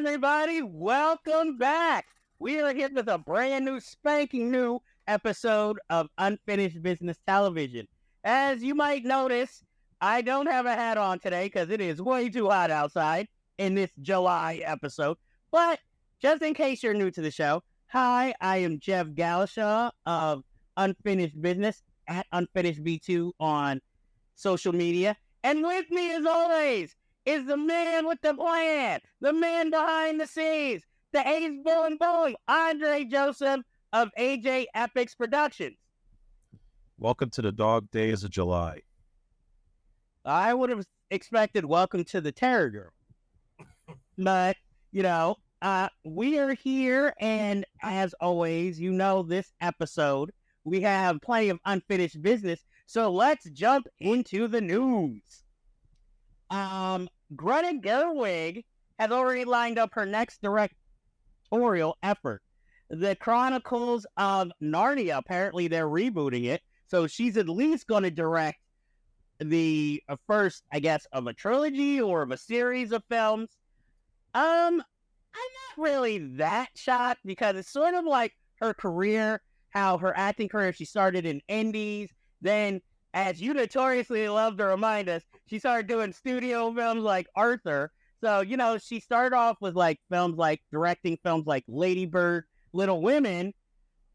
everybody. Welcome back. We are here with a brand new, spanking new episode of Unfinished Business Television. As you might notice, I don't have a hat on today because it is way too hot outside in this July episode. But just in case you're new to the show, hi, I am Jeff Galashaw of Unfinished Business at Unfinished B2 on social media. And with me, as always, is the man with the plan, the man behind the scenes, the ace bowling boy, Andre Joseph of AJ Epics Productions. Welcome to the dog days of July. I would have expected welcome to the Terror Girl. But, we are here, and as always, this episode, we have plenty of unfinished business, so let's jump into the news. Greta Gerwig has already lined up her next directorial effort. The Chronicles of Narnia, apparently they're rebooting it, so she's at least going to direct the first, I guess, of a trilogy or of a series of films. I'm not really that shocked because it's sort of like her career, how her acting career, she started in indies, then, as you notoriously love to remind us, she started doing studio films like Arthur. So, she started off with directing films like Lady Bird, Little Women,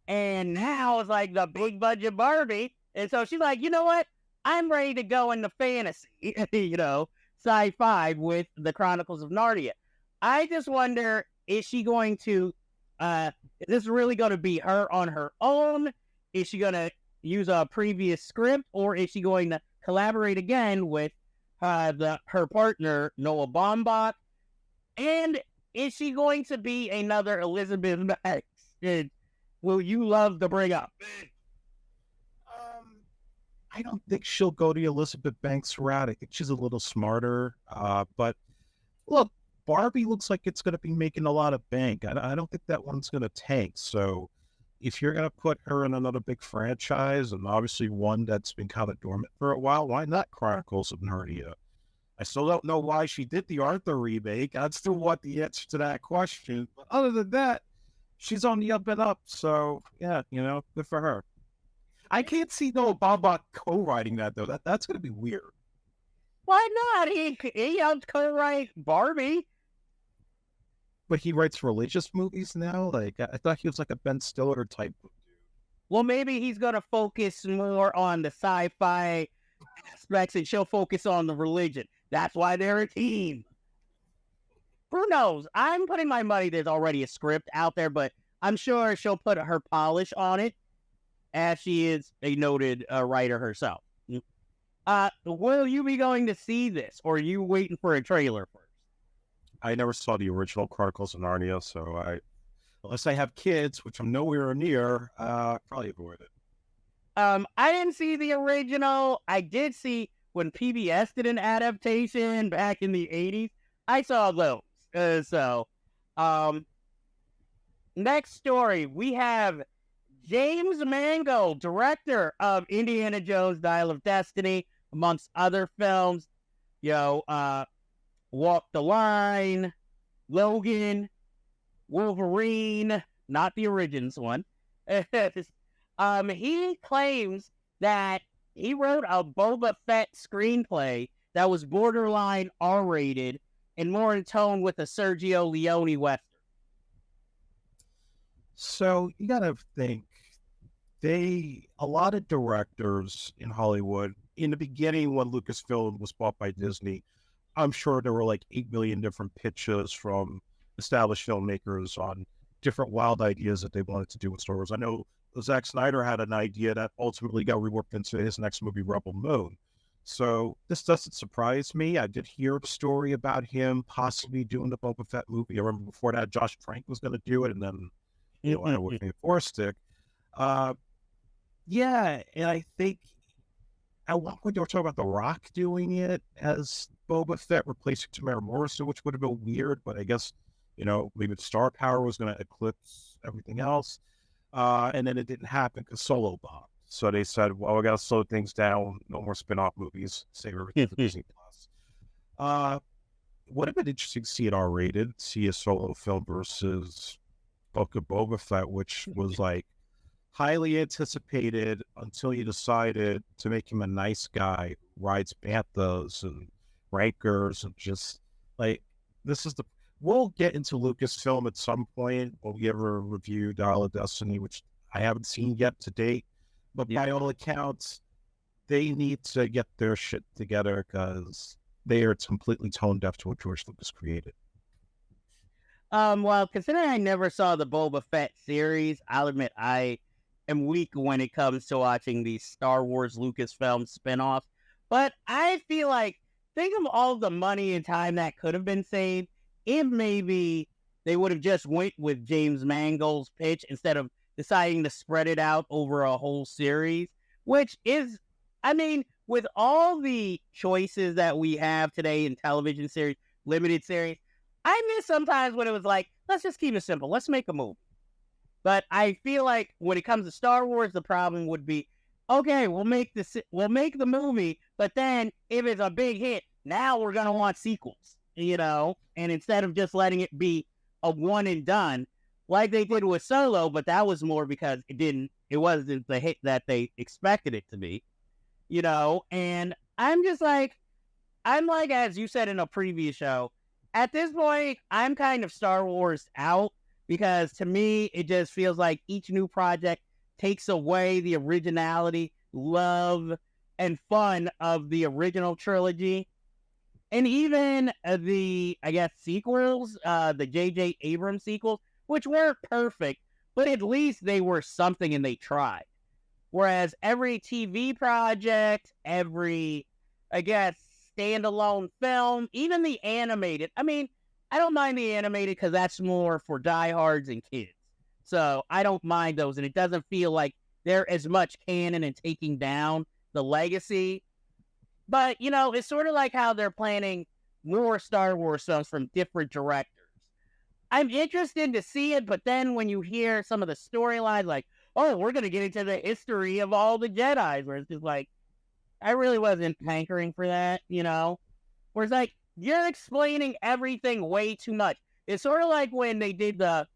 and now it's like the big budget Barbie. And so she's like, you know what? I'm ready to go into fantasy, sci-fi with the Chronicles of Narnia. I just wonder, is she going to, is this really going to be her on her own? Is she going to use a previous script, or is she going to collaborate again with her partner, Noah Baumbach? And is she going to be another Elizabeth Banks? Will you love to bring up? I don't think she'll go the Elizabeth Banks route. I think she's a little smarter. But look, Barbie looks like it's going to be making a lot of bank. I don't think that one's going to tank. So if you're going to put her in another big franchise, and obviously one that's been kind of dormant for a while, why not Chronicles of Narnia? I still don't know why she did the Arthur remake. I still want the answer to that question. But other than that, she's on the up and up. So, yeah, good for her. I can't see Noah Baumbach co-writing that, though. That's going to be weird. Why not? He helped co-write Barbie. But he writes religious movies now? Like, I thought he was like a Ben Stiller type. Well, maybe he's going to focus more on the sci-fi aspects and she'll focus on the religion. That's why they're a team. Who knows? I'm putting my money there's already a script out there, but I'm sure she'll put her polish on it as she is a noted writer herself. Will you be going to see this, or are you waiting for a trailer first? I never saw the original Chronicles of Narnia, so unless I have kids, which I'm nowhere near, probably avoid it. I didn't see the original. I did see when PBS did an adaptation back in the 80s. I saw those. Next story, we have James Mangold, director of Indiana Jones, Dial of Destiny, amongst other films. Walk the Line, Logan, Wolverine, not the Origins one. He claims that he wrote a Boba Fett screenplay that was borderline R-rated and more in tone with a Sergio Leone Western. So you got to think, a lot of directors in Hollywood, in the beginning when Lucasfilm was bought by Disney, I'm sure there were like 8 million different pitches from established filmmakers on different wild ideas that they wanted to do with Star Wars. I know Zack Snyder had an idea that ultimately got reworked into his next movie, Rebel Moon. So this doesn't surprise me. I did hear the story about him possibly doing the Boba Fett movie. I remember before that, Josh Trank was going to do it, and then, I know with me Forrest. Yeah, and I think at one point they were talking about The Rock doing it as Boba Fett, replacing Tamara Morrison, which would have been weird, but I guess, maybe the star power was going to eclipse everything else. And then it didn't happen because Solo bombed. So they said, well, we got to slow things down. No more spin-off movies. Save everything for Disney Plus. would have been interesting to see it R-rated, see a solo film versus Book of Boba Fett, which was like highly anticipated until you decided to make him a nice guy who rides banthas and rankers and just like this is the. We'll get into Lucasfilm at some point when we ever review Dial of Destiny, which I haven't seen yet to date. But by all accounts, they need to get their shit together because they are completely tone deaf to what George Lucas created. Well, considering I never saw the Boba Fett series, I'll admit I am weak when it comes to watching these Star Wars Lucasfilm spinoffs. But I feel like, think of all the money and time that could have been saved if maybe they would have just went with James Mangold's pitch instead of deciding to spread it out over a whole series, which is, I mean, with all the choices that we have today in television series, limited series, I miss sometimes when it was like, let's just keep it simple. Let's make a movie. But I feel like when it comes to Star Wars, the problem would be, okay, we'll make the movie, but then if it's a big hit, now we're gonna want sequels, and instead of just letting it be a one and done, like they did with Solo, but that was more because it wasn't the hit that they expected it to be, and I'm like, as you said in a previous show, at this point, I'm kind of Star Wars out because to me, it just feels like each new project takes away the originality, love, and fun of the original trilogy. And even the, I guess, sequels, the J.J. Abrams sequels, which weren't perfect, but at least they were something and they tried. Whereas every TV project, every, I guess, standalone film, even the animated. I mean, I don't mind the animated because that's more for diehards and kids. So I don't mind those, and it doesn't feel like they're as much canon and taking down the legacy. But, it's sort of like how they're planning more Star Wars films from different directors. I'm interested to see it, but then when you hear some of the storylines, like, oh, we're going to get into the history of all the Jedis, where it's just like, I really wasn't hankering for that, Where it's like, you're explaining everything way too much. It's sort of like when they did the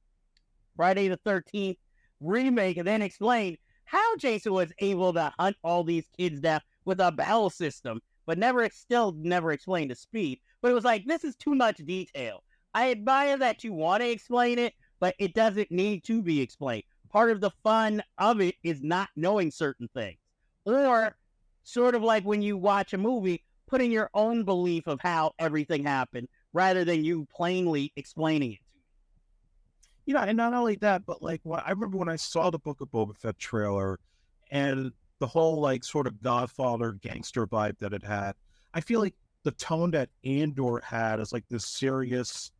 Friday the 13th remake and then explained how Jason was able to hunt all these kids down with a bell system, but still never explained the speed. But it was like, this is too much detail. I admire that you want to explain it, but it doesn't need to be explained. Part of the fun of it is not knowing certain things. Or sort of like when you watch a movie, putting your own belief of how everything happened rather than you plainly explaining it to me. And not only that, but like I remember when I saw the Book of Boba Fett trailer and the whole like sort of Godfather gangster vibe that it had, I feel like the tone that Andor had is like this serious,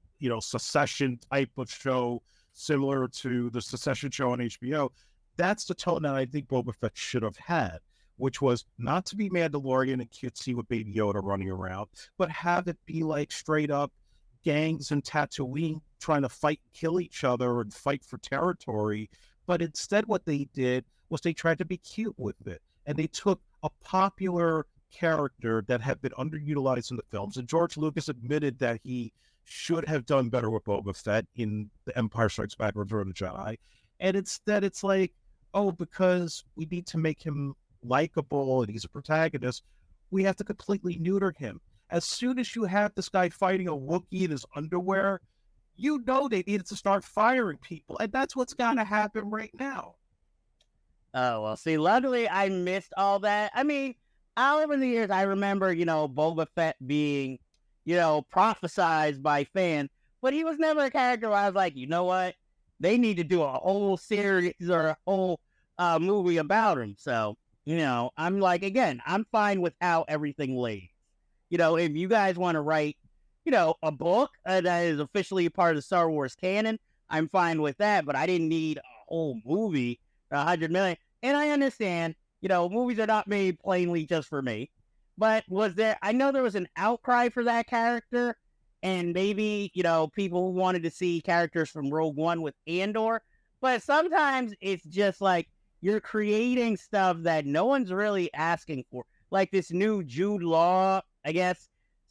secession type of show similar to the Secession show on HBO. That's the tone that I think Boba Fett should have had, which was not to be Mandalorian and cutesy with Baby Yoda running around, but have it be like straight up gangs in Tatooine trying to fight, kill each other and fight for territory. But instead what they did was they tried to be cute with it. And they took a popular character that had been underutilized in the films. And George Lucas admitted that he should have done better with Boba Fett in The Empire Strikes Back, Return of the Jedi. And instead it's like, oh, because we need to make him likable and he's a protagonist, we have to completely neuter him. As soon as you have this guy fighting a Wookiee in his underwear, they needed to start firing people. And that's what's going to happen right now. Oh, well, see, luckily I missed all that. I mean, all over the years, I remember, Boba Fett being, prophesized by fans, but he was never a character where I was like, you know what? They need to do a whole series or a whole movie about him. So, I'm like, again, I'm fine with how everything lays. If you guys want to write, a book that is officially part of the Star Wars canon, I'm fine with that, but I didn't need a whole movie, 100 million. And I understand, movies are not made plainly just for me. But I know there was an outcry for that character, and maybe, people who wanted to see characters from Rogue One with Andor, but sometimes it's just like, you're creating stuff that no one's really asking for. Like this new Jude Law, I guess,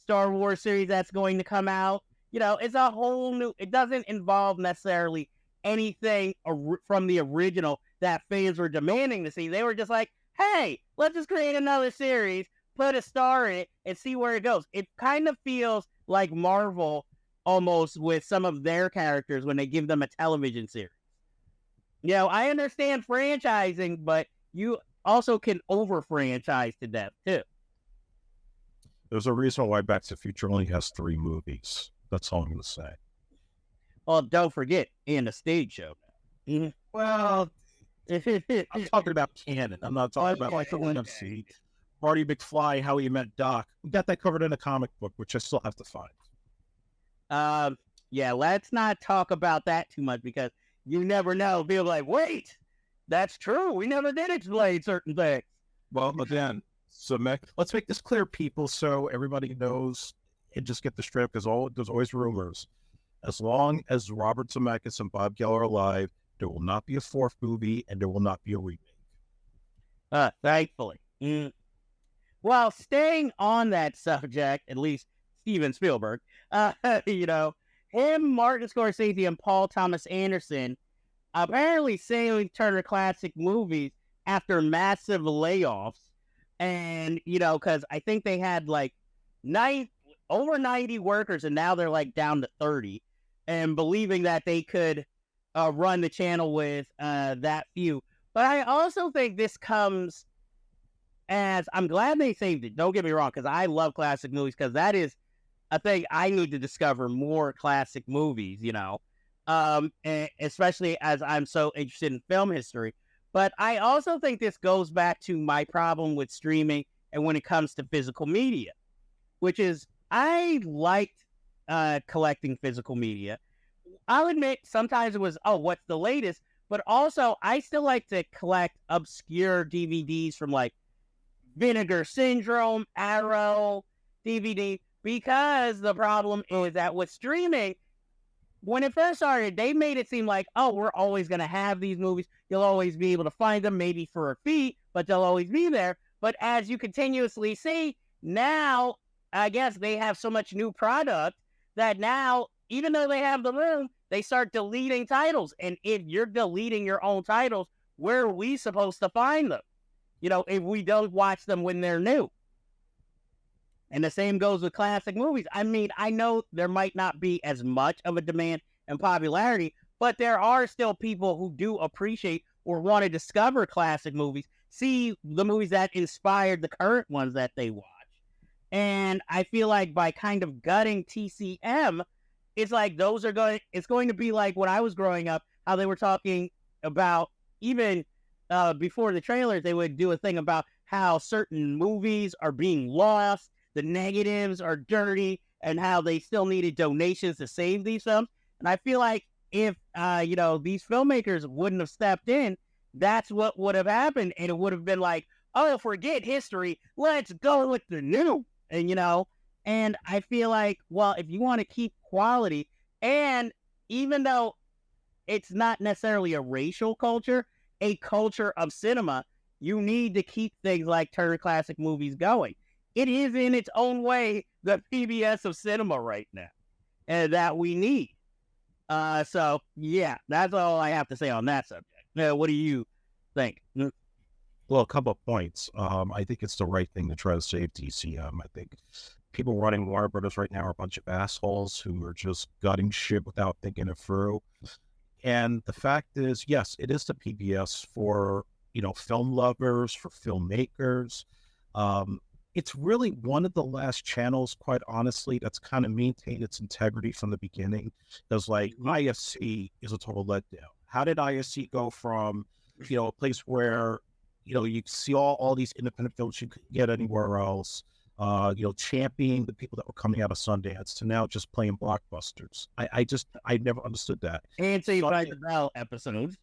Star Wars series that's going to come out. You know, it's a whole new. It doesn't involve necessarily anything from the original that fans were demanding to see. They were just like, hey, let's just create another series, put a star in it, and see where it goes. It kind of feels like Marvel almost with some of their characters when they give them a television series. You know, I understand franchising, but you also can over-franchise to death, too. There's a reason why Back to the Future only has 3 movies. That's all I'm going to say. Well, don't forget, and a stage show. Mm-hmm. Well, I'm talking about canon. I'm not talking about like the see Marty McFly, how he met Doc. We got that covered in a comic book, which I still have to find. Yeah, let's not talk about that too much because you never know. People like, wait, that's true. We never did explain certain things. Well, again, so let's make this clear, people, so everybody knows and just get the straight, because there's always rumors. As long as Robert Zemeckis and Bob Geller are alive, there will not be a 4th movie, and there will not be a remake. Thankfully. Well, staying on that subject, at least Steven Spielberg, you know, him, Martin Scorsese, and Paul Thomas Anderson apparently sailing Turner Classic Movies after massive layoffs. And, you know, because I think they had like over 90 workers, and now they're like down to 30, and believing that they could run the channel with that few. But I also think this comes as, I'm glad they saved it. Don't get me wrong, because I love classic movies, because that is a thing I need to discover more classic movies, you know, and especially as I'm so interested in film history. But I also think this goes back to my problem with streaming and when it comes to physical media, which is I liked collecting physical media. I'll admit sometimes it was, oh, what's the latest? But also I still like to collect obscure DVDs from like Vinegar Syndrome, Arrow, DVD, because the problem is that with streaming, when it first started, they made it seem like, oh, we're always going to have these movies. You'll always be able to find them, maybe for a fee, but they'll always be there. But as you continuously see, now, I guess they have so much new product that now, even though they have the room, they start deleting titles. And if you're deleting your own titles, where are we supposed to find them? You know, if we don't watch them when they're new. And the same goes with classic movies. I mean, I know there might not be as much of a demand and popularity, but there are still people who do appreciate or want to discover classic movies, see the movies that inspired the current ones that they watch. And I feel like by kind of gutting TCM, it's like it's going to be like when I was growing up, how they were talking about, even before the trailers, they would do a thing about how certain movies are being lost, the negatives are dirty, and how they still needed donations to save these films. And I feel like if, you know, these filmmakers wouldn't have stepped in, that's what would have happened. And it would have been like, oh, forget history, let's go with the new. And, you know, and I feel like, well, if you want to keep quality, and even though it's not necessarily a racial culture, a culture of cinema, you need to keep things like Turner Classic Movies going. It is in its own way the PBS of cinema right now, and that we need. So yeah, that's all I have to say on that subject. What do you think? Well, a couple of points. I think it's the right thing to try to save TCM. I think people running Warner Brothers right now are a bunch of assholes who are just gutting shit without thinking it through. And the fact is, yes, it is the PBS for, you know, film lovers, for filmmakers. It's really one of the last channels, quite honestly, that's kind of maintained its integrity from the beginning. Because, like, IFC is a total letdown. How did IFC go from, you know, a place where, you know, you see all these independent films you couldn't get anywhere else, you know, championing the people that were coming out of Sundance, to now just playing blockbusters? I never understood that. And Saved by the Bell episodes.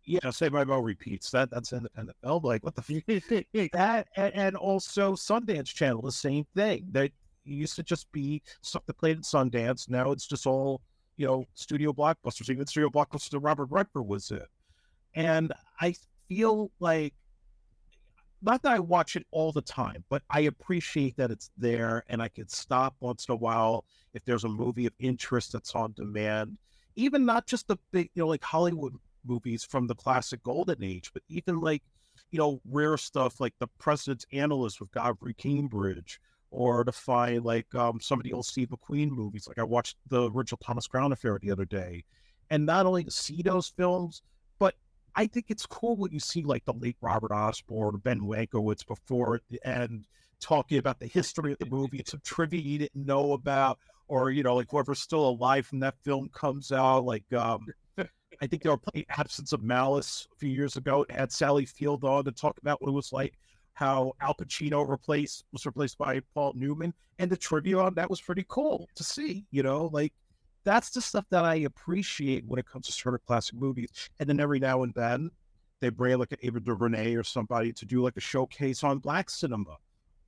Yeah, Saved by the Bell repeats. That's independent film. Like, what the that and also Sundance Channel, the same thing. They used to just be stuff that played at Sundance. Now it's just all, you know, studio blockbusters. Even studio blockbusters that Robert Redford was in. And I feel like not that I watch it all the time, but I appreciate that it's there, and I can stop once in a while if there's a movie of interest that's on demand. Even not just the big, like Hollywood movies from the classic golden age, but even like, rare stuff like The President's Analyst with Godfrey Cambridge, or to find like some of the old Steve McQueen movies. Like I watched the original Thomas Crown Affair the other day, and not only to see those films, but I think it's cool when you see like the late Robert Osborne or Ben Wankowitz before and talking about the history of the movie, some trivia you didn't know about, or like whoever's still alive from that film comes out. Like I think they were playing Absence of Malice a few years ago. It had Sally Field on to talk about what it was like, how Al Pacino was replaced by Paul Newman, and the trivia on that was pretty cool to see. Like that's the stuff that I appreciate when it comes to sort of classic movies. And then every now and then they bring like an Ava DuVernay or somebody to do like a showcase on Black cinema,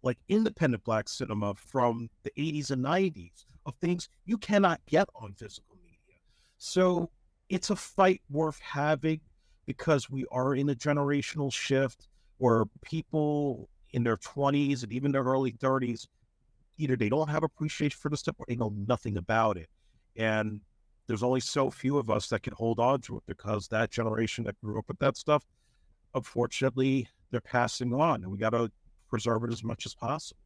like independent Black cinema from the 80s and 90s, of things you cannot get on physical media. So it's a fight worth having, because we are in a generational shift where people in their 20s and even their early 30s, either they don't have appreciation for the stuff or they know nothing about it. And there's only so few of us that can hold on to it, because that generation that grew up with that stuff, unfortunately, they're passing on, and we got to preserve it as much as possible.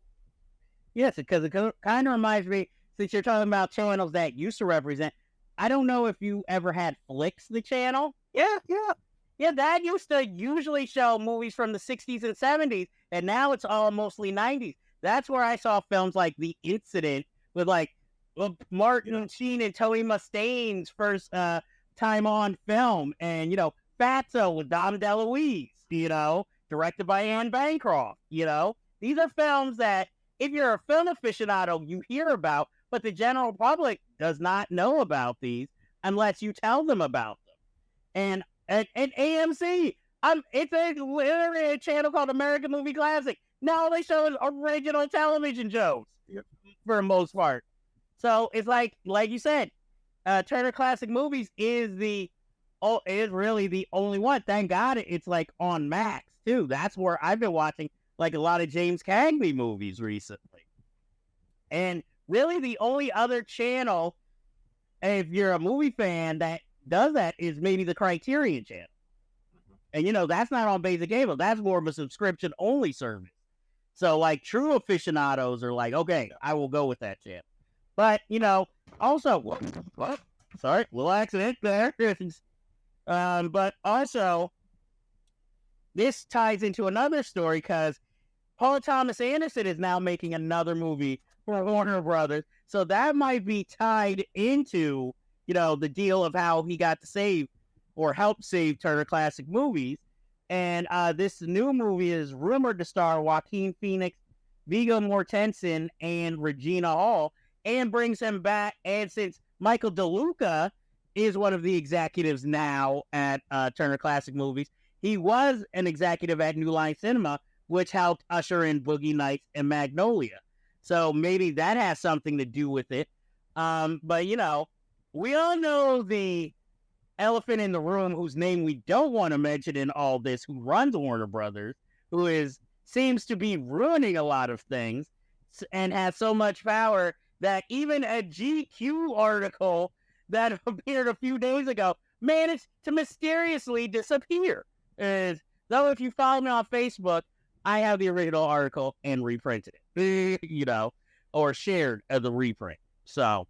Yes, because it kind of reminds me, since you're talking about channels that used to represent, I don't know if you ever had Flicks, the channel. Yeah. Yeah, that used to usually show movies from the 60s and 70s, and now it's all mostly 90s. That's where I saw films like The Incident with like Martin Sheen and Tony Mustaine's first time on film, and Fatso with Dom DeLuise, directed by Anne Bancroft. These are films that if you're a film aficionado, you hear about, but the general public does not know about these unless you tell them about them. And AMC, it's literally a channel called American Movie Classic. Now they show original television shows for the most part. So it's like you said, Turner Classic Movies is really the only one. Thank God it's like on Max too. That's where I've been watching like a lot of James Cagney movies recently. And really the only other channel, if you're a movie fan, that does that is maybe the Criterion channel. And that's not on basic cable. That's more of a subscription only service. So like true aficionados are like, okay, I will go with that channel. But, also, what? Sorry, little accident there. But also, this ties into another story, because Paul Thomas Anderson is now making another movie for Warner Brothers. So that might be tied into, the deal of how he got to save or help save Turner Classic Movies. And this new movie is rumored to star Joaquin Phoenix, Viggo Mortensen, and Regina Hall, and brings him back. And since Michael DeLuca is one of the executives now at Turner Classic Movies, he was an executive at New Line Cinema, which helped usher in Boogie Nights and Magnolia. So maybe that has something to do with it. But, we all know the elephant in the room, whose name we don't want to mention in all this, who runs Warner Brothers, who seems to be ruining a lot of things and has so much power that even a GQ article that appeared a few days ago managed to mysteriously disappear. Though if you follow me on Facebook, I have the original article and reprinted it, or shared the reprint. So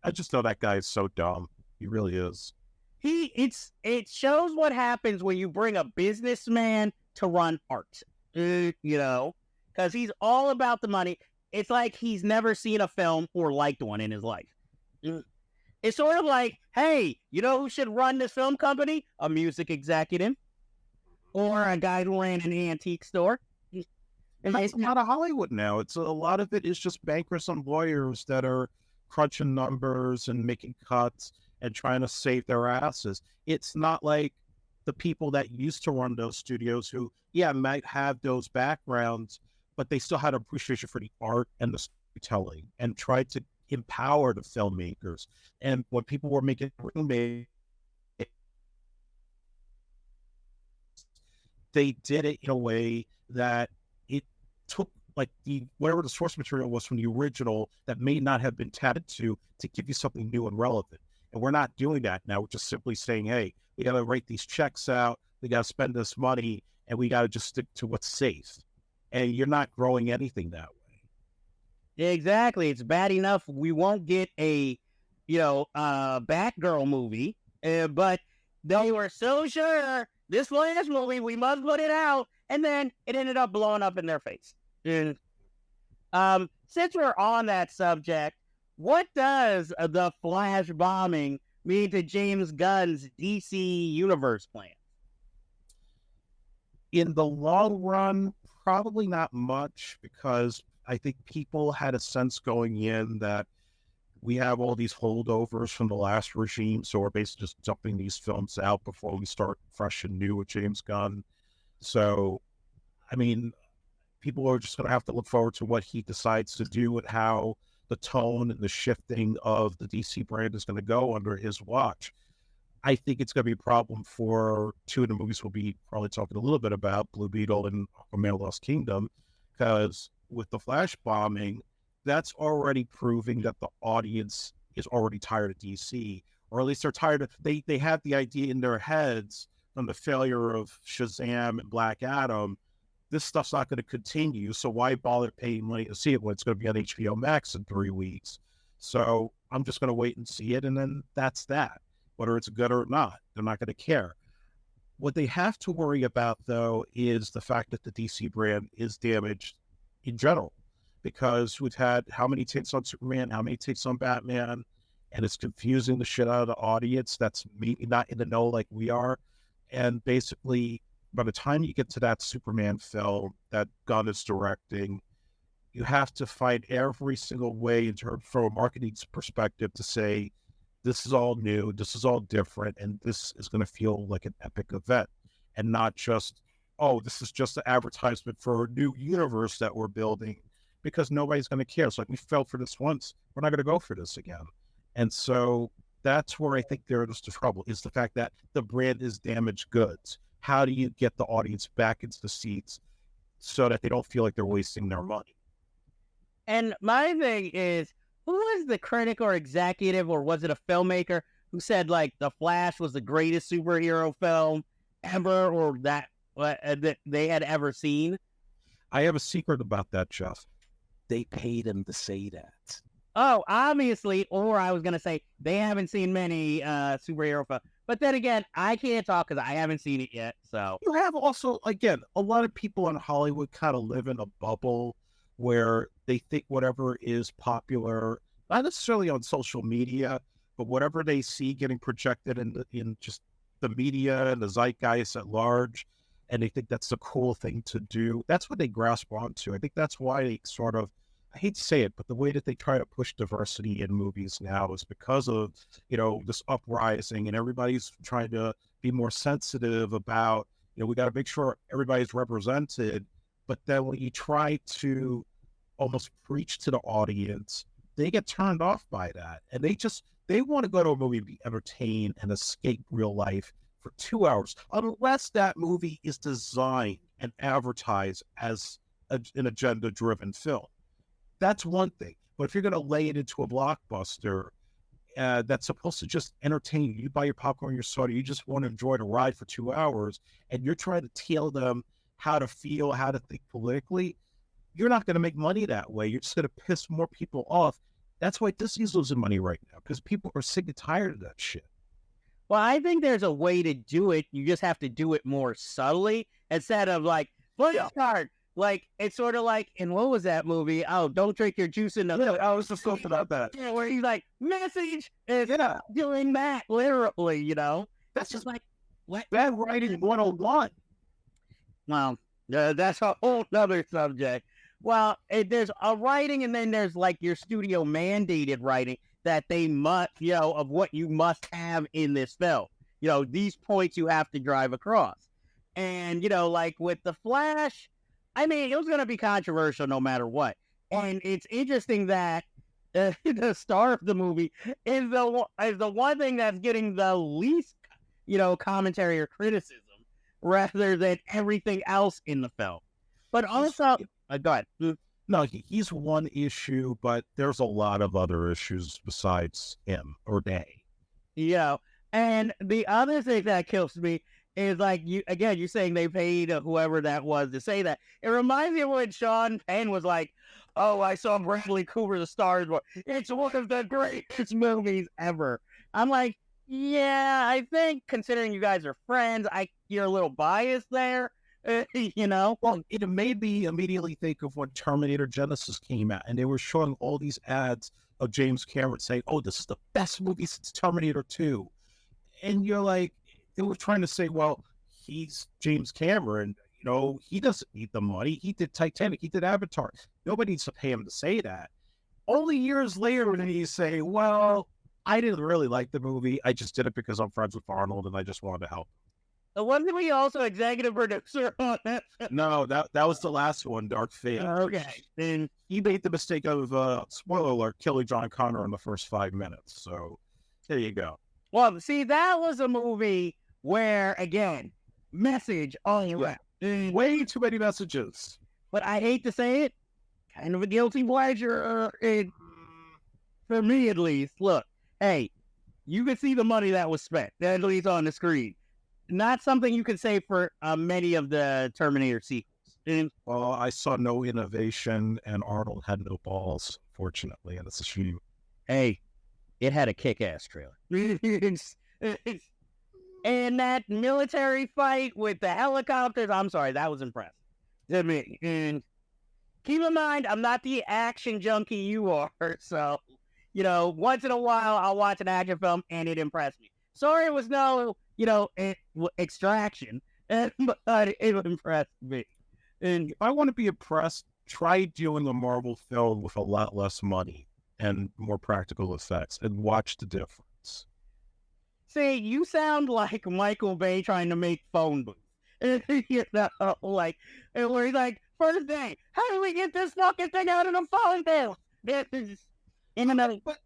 I just know that guy is so dumb. He really is. It shows what happens when you bring a businessman to run art, because he's all about the money. It's like he's never seen a film or liked one in his life. It's sort of like, hey, who should run this film company? A music executive or a guy who ran an antique store. And that's a lot of Hollywood now. A lot of it is just bankers and lawyers that are crunching numbers and making cuts and trying to save their asses. It's not like the people that used to run those studios who, might have those backgrounds, but they still had appreciation for the art and the storytelling and tried to empower the filmmakers. And when people were making they did it in a way that it took like whatever the source material was from the original that may not have been tapped to give you something new and relevant. And we're not doing that now. We're just simply saying, hey, we got to write these checks out. We got to spend this money, and we got to just stick to what's safe. And you're not growing anything that way. Exactly. It's bad enough we won't get a, Batgirl movie, but they were so sure this last movie, we must put it out, and then it ended up blowing up in their face. And, since we're on that subject, what does the Flash bombing mean to James Gunn's DC Universe plan? In the long run, probably not much, because I think people had a sense going in that we have all these holdovers from the last regime, so we're basically just dumping these films out before we start fresh and new with James Gunn. So, I mean, people are just going to have to look forward to what he decides to do and how the tone and the shifting of the DC brand is going to go under his watch. I think it's going to be a problem for two of the movies we'll be probably talking a little bit about, Blue Beetle and Aquaman Lost Kingdom, because with the Flash bombing, that's already proving that the audience is already tired of DC, or at least they're tired of, they have the idea in their heads from the failure of Shazam and Black Adam, this stuff's not going to continue, so why bother paying money to see it when it's going to be on HBO Max in 3 weeks? So I'm just going to wait and see it, and then that's that. Whether it's good or not, they're not going to care. What they have to worry about, though, is the fact that the DC brand is damaged in general, because we've had how many takes on Superman, how many takes on Batman, and it's confusing the shit out of the audience that's maybe not in the know like we are. And basically, by the time you get to that Superman film that Gunn is directing, you have to find every single way from a marketing perspective to say, this is all new, this is all different, and this is going to feel like an epic event, and not just, oh, this is just an advertisement for a new universe that we're building, because nobody's going to care. It's like, we fell for this once, we're not going to go for this again. And so that's where I think there's the trouble, is the fact that the brand is damaged goods. How do you get the audience back into the seats so that they don't feel like they're wasting their money? And my thing is, who was the critic or executive, or was it a filmmaker, who said, like, The Flash was the greatest superhero film ever, or that they had ever seen? I have a secret about that, Jeff. They paid him to say that. Oh, obviously, or I was going to say, they haven't seen many superhero films. But then again, I can't talk because I haven't seen it yet, so. You have also, again, a lot of people in Hollywood kind of live in a bubble where they think whatever is popular, not necessarily on social media, but whatever they see getting projected in just the media and the zeitgeist at large, and they think that's the cool thing to do. That's what they grasp onto. I think that's why they sort of, I hate to say it, but the way that they try to push diversity in movies now is because of, this uprising, and everybody's trying to be more sensitive about, we got to make sure everybody's represented. But then when you try to almost preach to the audience, they get turned off by that. And they want to go to a movie and be entertained and escape real life for 2 hours, unless that movie is designed and advertised as an agenda-driven film. That's one thing. But if you're going to lay it into a blockbuster that's supposed to just entertain you, you buy your popcorn, your soda, you just want to enjoy the ride for 2 hours, and you're trying to tell them how to feel, how to think politically, you're not going to make money that way. You're just going to piss more people off. That's why Disney's losing money right now, because people are sick and tired of that shit. Well, I think there's a way to do it. You just have to do it more subtly instead of like, card. Like, it's sort of like, in what was that movie? Oh, don't drink your juice in the... Yeah, I was just talking about that. Yeah, where he's like, message is doing that, literally, That's just like, what? Bad writing 101. Well, that's a whole other subject. Well, there's a writing, and then there's like your studio mandated writing that they must, of what you must have in this film. These points you have to drive across. And, like with The Flash, I mean, it was going to be controversial no matter what. And it's interesting that the star of the movie is the one thing that's getting the least, commentary or criticism. rather than everything else in the film. But also, go ahead. No, he's one issue, but there's a lot of other issues besides him or they. And the other thing that kills me is like you're saying they paid whoever that was to say that. It reminds me of when Sean Penn was like, "Oh, I saw Bradley Cooper, The Stars Born. It's one of the greatest movies ever." I'm like, yeah, I think considering you guys are friends, you're a little biased there. Well, it made me immediately think of when Terminator Genesis came out, and they were showing all these ads of James Cameron saying, "Oh, this is the best movie since Terminator 2." And you're like, they were trying to say, well, he's James Cameron, he doesn't need the money. He did Titanic, he did Avatar. Nobody needs to pay him to say that. Only years later, when you say, well, I didn't really like the movie. I just did it because I'm friends with Arnold and I just wanted to help. Wasn't we also executive producer on it? No, that was the last one, Dark Fate. Okay. Then he made the mistake of, spoiler alert, killing John Connor in the first 5 minutes. So there you go. Well, see, that was a movie where, again, message all around. Way too many messages. But I hate to say it, kind of a guilty pleasure, for me at least. Look, hey, you can see the money that was spent, at least on the screen. Not something you can say for many of the Terminator sequels. Well, I saw no innovation, and Arnold had no balls, fortunately, and it's a shame. Hey, it had a kick-ass trailer. And that military fight with the helicopters, I'm sorry, that was impressive to me. And keep in mind, I'm not the action junkie you are, so, once in a while, I'll watch an action film, and it impressed me. Sorry it was no, Extraction, but it impressed me. And if I want to be impressed, try doing a Marvel film with a lot less money and more practical effects, and watch the difference. See, you sound like Michael Bay trying to make phone booth. Where he's like, first thing, how do we get this fucking thing out of the phone booth? This is in another. But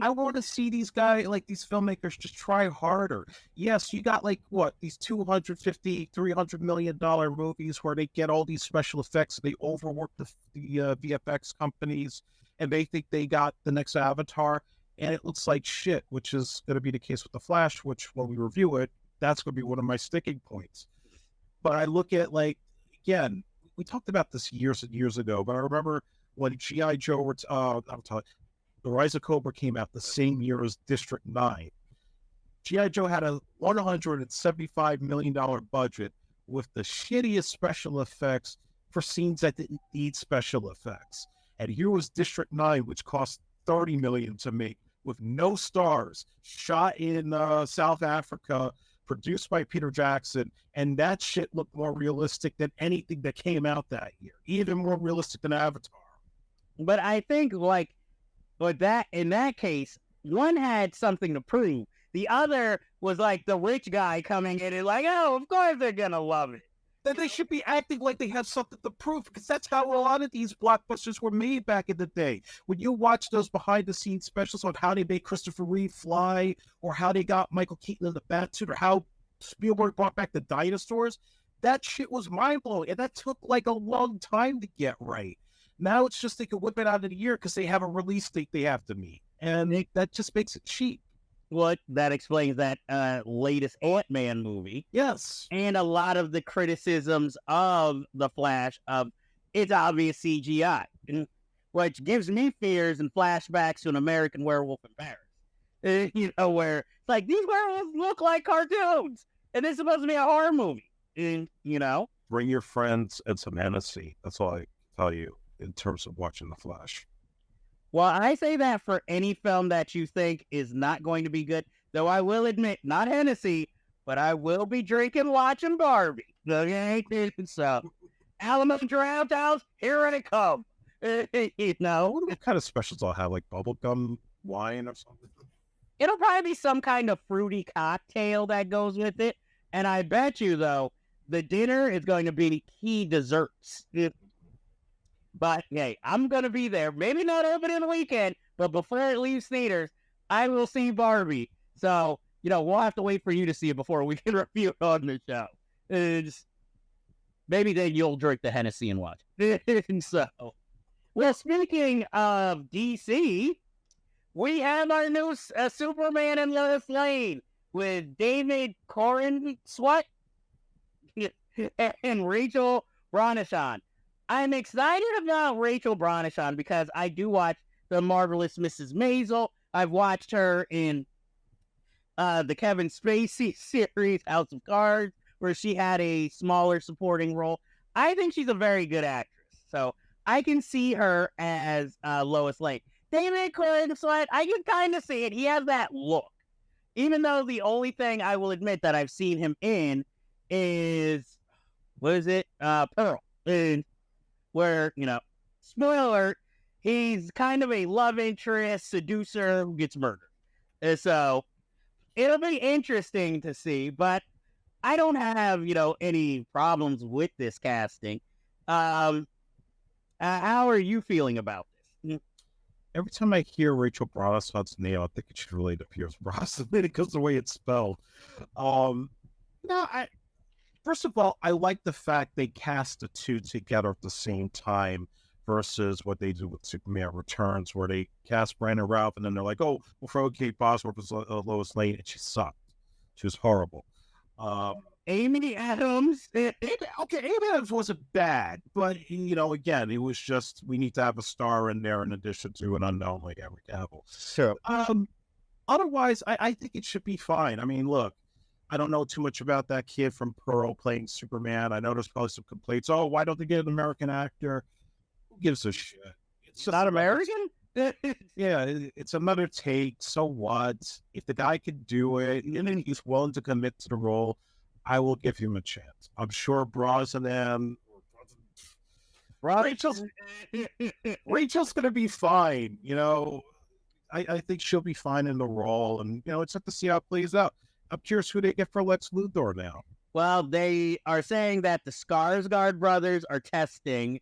I want to see these guys, like these filmmakers, just try harder. Yes, you got these $250, $300 million movies where they get all these special effects, they overwork the VFX companies, and they think they got the next Avatar, and it looks like shit, which is going to be the case with The Flash, which when we review it, that's going to be one of my sticking points. But I look at, again, we talked about this years and years ago, but I remember when G.I. Joe, The Rise of Cobra came out the same year as District 9. G.I. Joe had a $175 million budget with the shittiest special effects for scenes that didn't need special effects. And here was District 9, which cost $30 million to make, with no stars, shot in South Africa, produced by Peter Jackson, and that shit looked more realistic than anything that came out that year, even more realistic than Avatar. But I think, in that case, one had something to prove. The other was like the rich guy coming in and oh, of course they're gonna love it. Then they should be acting like they have something to prove, because that's how a lot of these blockbusters were made back in the day. When you watch those behind-the-scenes specials on how they made Christopher Reeve fly, or how they got Michael Keaton in the Batsuit, or how Spielberg brought back the dinosaurs, that shit was mind-blowing, and that took a long time to get right. Now it's just they can whip it out in a year because they have a release date they have to meet, and that just makes it cheap. Well, that explains that latest Ant-Man movie. Yes. And a lot of the criticisms of The Flash of it's obvious CGI, which gives me fears and flashbacks to an American Werewolf in Paris. Where it's these werewolves look like cartoons, and it's supposed to be a horror movie. Bring your friends and some Hennessy. That's all I tell you in terms of watching The Flash. Well, I say that for any film that you think is not going to be good, though I will admit, not Hennessy, but I will be drinking, watching Barbie. Okay? So, Alamo Draft House, here it comes. What kind of specials I'll have, bubblegum wine or something? It'll probably be some kind of fruity cocktail that goes with it. And I bet you, though, the dinner is going to be key desserts. But, hey, I'm going to be there. Maybe not open in the weekend, but before it leaves theaters, I will see Barbie. So, we'll have to wait for you to see it before we can review it on the show. Maybe then you'll drink the Hennessy and watch. So, well, speaking of DC, we have our new Superman and Lois Lane with David Corenswet and Rachel Brosnahan. I'm excited about Rachel Brosnahan because I do watch The Marvelous Mrs. Maisel. I've watched her in the Kevin Spacey series, House of Cards, where she had a smaller supporting role. I think she's a very good actress, so I can see her as Lois Lane. David Corenswet, I can kind of see it. He has that look. Even though the only thing I will admit that I've seen him in is, what is it? Pearl. Where, spoiler alert, he's kind of a love interest seducer who gets murdered. And so it'll be interesting to see, but I don't have, any problems with this casting. How are you feeling about this? Every time I hear Rachel Brosnahan's name, I think it should relate to Pierce Brosnan because the way it's spelled. First of all, I like the fact they cast the two together at the same time versus what they do with Superman Returns, where they cast Brandon Routh and then they're like, oh, we'll throw Kate Bosworth as Lois Lane, and she sucked. She was horrible. Amy Adams. Amy Adams wasn't bad, but again, it was just we need to have a star in there in addition to an unknown like Henry Cavill. Sure. Otherwise, I think it should be fine. I mean, look, I don't know too much about that kid from Pearl playing Superman. I know there's probably some complaints. Oh, why don't they get an American actor? Who gives a shit? It's not American? Yeah, it's another take. So what? If the guy can do it and then he's willing to commit to the role, I will give him a chance. I'm sure Rachel's going to be fine. I think she'll be fine in the role, and it's up to see how it plays out. I'm curious who they get for Lex Luthor now. Well, they are saying that the Skarsgård brothers are testing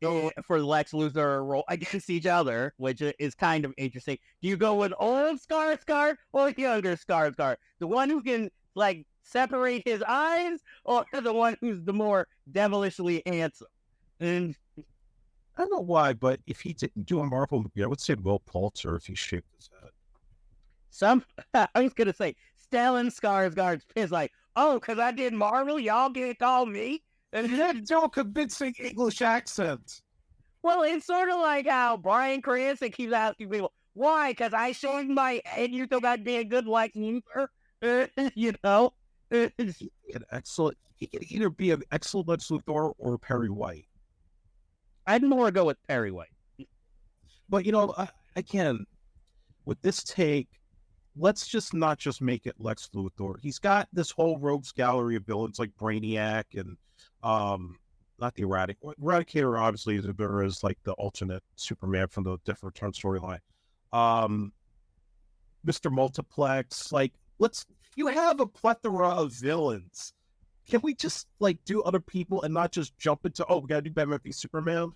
for Lex Luthor role against each other, which is kind of interesting. Do you go with old Skarsgård or younger Skarsgård? The one who can separate his eyes, or the one who's the more devilishly handsome? And I don't know why, but if he didn't do a Marvel movie, I would say Will Poulter if he shaved his head. I was gonna say Stellan Skarsgård's pissed oh, because I did Marvel, y'all can't call me. And that's no convincing English accent. Well, it's sort of like how Bryan Cranston keeps asking people, why? Because I shaved my head, you still got to be a good Lex Luthor? He could either be an excellent Lex Luthor or Perry White. I'd more go with Perry White. But, again, with this take, let's just not just make it Lex Luthor. He's got this whole rogues gallery of villains like Brainiac and not the Eradicator, obviously, is the alternate Superman from the Different Return storyline. Mr. Multiplex, you have a plethora of villains. Can we just do other people and not just jump into, we gotta do Batman v Superman?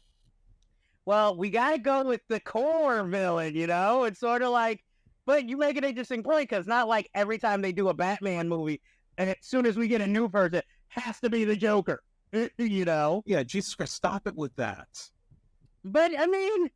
Well, we gotta go with the core villain, It's sort of but you make an interesting point, because not like every time they do a Batman movie, and as soon as we get a new person, has to be the Joker, Yeah, Jesus Christ, stop it with that. But, I mean,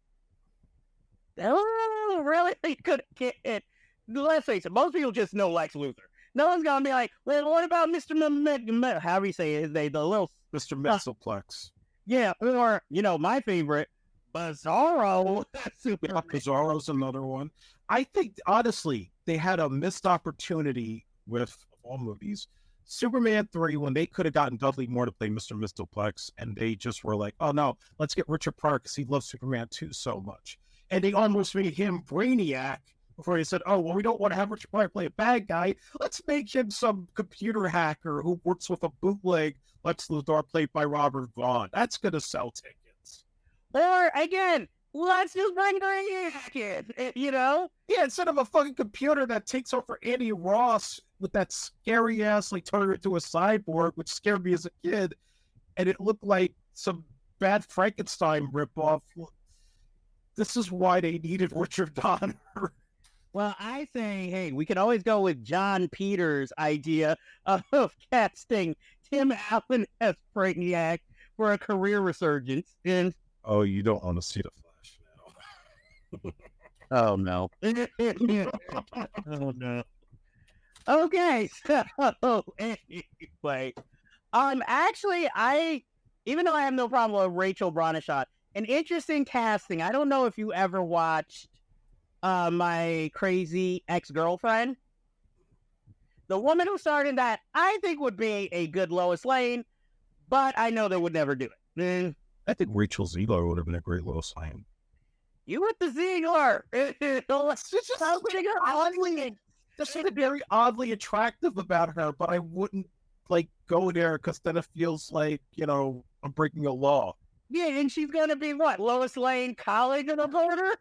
really could get it. Let's face it, most people just know Lex Luthor. No one's gonna be like, well, what about Mr. However you say his name, the little Mr. Multiplex. Yeah, or, my favorite, Bizarro. Bizarro's another one. I think, honestly, they had a missed opportunity with all movies. Superman 3, when they could have gotten Dudley Moore to play Mr. Mistoplex, and they just were like, oh no, let's get Richard Pryor because he loves Superman 2 so much. And they almost made him Brainiac before they said, oh, well, we don't want to have Richard Pryor play a bad guy. Let's make him some computer hacker who works with a bootleg Lex Luthor played by Robert Vaughn. That's going to sell tickets. Or, again, let's just bring Brainiac in, Yeah, instead of a fucking computer that takes over Andy Ross with that scary ass, turn her into a cyborg, which scared me as a kid, and it looked like some bad Frankenstein ripoff. This is why they needed Richard Donner. Well, I say, hey, we can always go with John Peters' idea of casting Tim Allen as Brainiac for a career resurgence. And Oh, you don't want to see the Flash now. oh no. Oh no. Okay, so anyway, actually, even though I have no problem with Rachel Brosnahan, an interesting casting. I don't know if you ever watched My Crazy Ex-Girlfriend. The woman who started that, I think, would be a good Lois Lane, but I know they would never do it. I think Rachel Ziegler would have been a great Lois Lane. You with the Ziegler? It's just something oddly, there's something very oddly attractive about her, but I wouldn't like go there because then it feels like, you know, I'm breaking a law. Yeah, and she's gonna be what? Lois Lane, college reporter?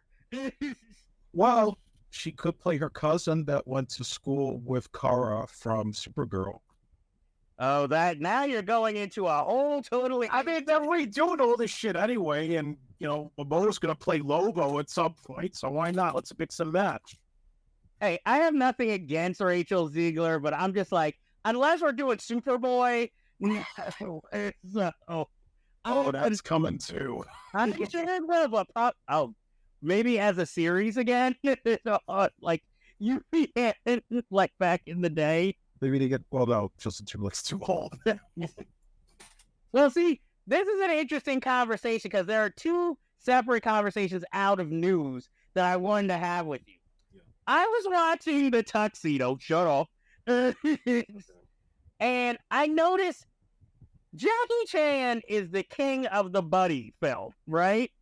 Well, she could play her cousin that went to school with Kara from Supergirl. Oh, that now you're going into a whole totally. I mean, they're redoing all this shit anyway, and you know, Mohr's gonna play Lobo at some point, so why not? Let's mix and match. Hey, I have nothing against Rachel Ziegler, but I'm just like, unless we're doing Superboy, Oh, that's coming too. I'm maybe as a series again, like you, like back in the day. Maybe they get, well, no, Justin Timberlake's too old. Well, see, this is an interesting conversation because there are two separate conversations out of news that I wanted to have with you. Yeah. I was watching The Tuxedo, shut up, and I noticed Jackie Chan is the king of the buddy film, right?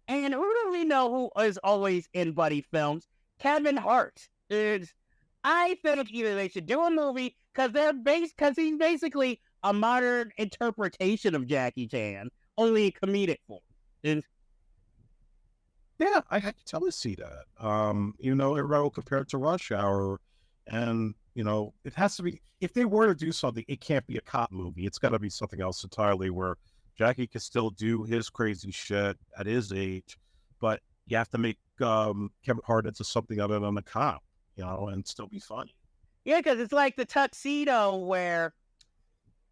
And who do we know who is always in buddy films? Kevin Hart. I think either they should do a movie because he's basically a modern interpretation of Jackie Chan, only comedic form. Yeah, I can totally see that. You know, it compared to Rush Hour, and you know, it has to be. If they were to do something, it can't be a cop movie. It's got to be something else entirely, where Jackie can still do his crazy shit at his age, but you have to make Kevin Hart into something other than a cop, you know, and still be funny. Yeah, because it's like The Tuxedo, where,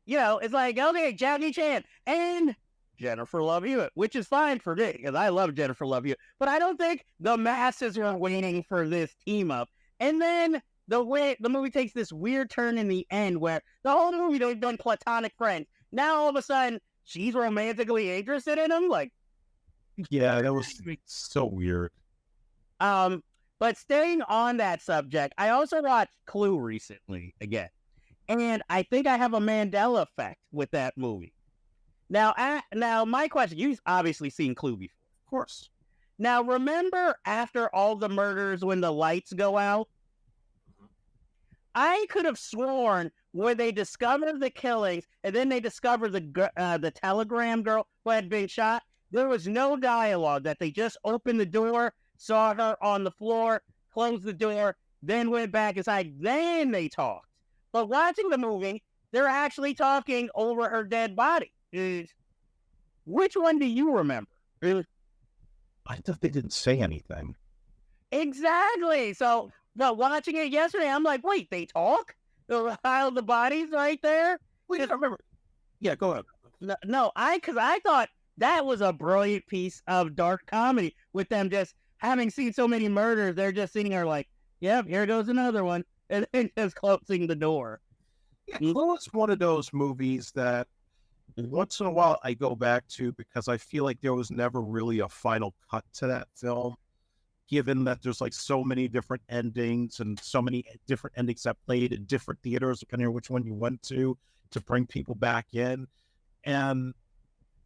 you know, it's like, okay, Jackie Chan and Jennifer Love Hewitt, which is fine for me, because I love Jennifer Love Hewitt, but I don't think the masses are waiting for this team up. And then the movie takes this weird turn in the end, where the whole movie they've done platonic friends. Now all of a sudden she's romantically interested in him, like. Yeah, that was so weird. But staying on that subject, I also watched Clue recently again, and I think I have a Mandela effect with that movie. Now, my question: you've obviously seen Clue before, of course. Now, remember after all the murders when the lights go out? I could have sworn when they discovered the killings and then they discovered the telegram girl who had been shot, there was no dialogue, that they just opened the door, saw her on the floor, closed the door, then went back inside, then they talked. But watching the movie, they're actually talking over her dead body. Which one do you remember? I thought they didn't say anything. Exactly. So, but watching it yesterday, I'm like, wait, they talk? The pile of the bodies right there? Wait, I remember. Yeah, go ahead. No, because I thought that was a brilliant piece of dark comedy with them just having seen so many murders. They're just sitting there like, yep, here goes another one. And then just closing the door. Yeah, Clue is one of those movies that once in a while I go back to because I feel like there was never really a final cut to that film, given that there's like so many different endings and so many different endings that played in different theaters, depending on which one you went to bring people back in. And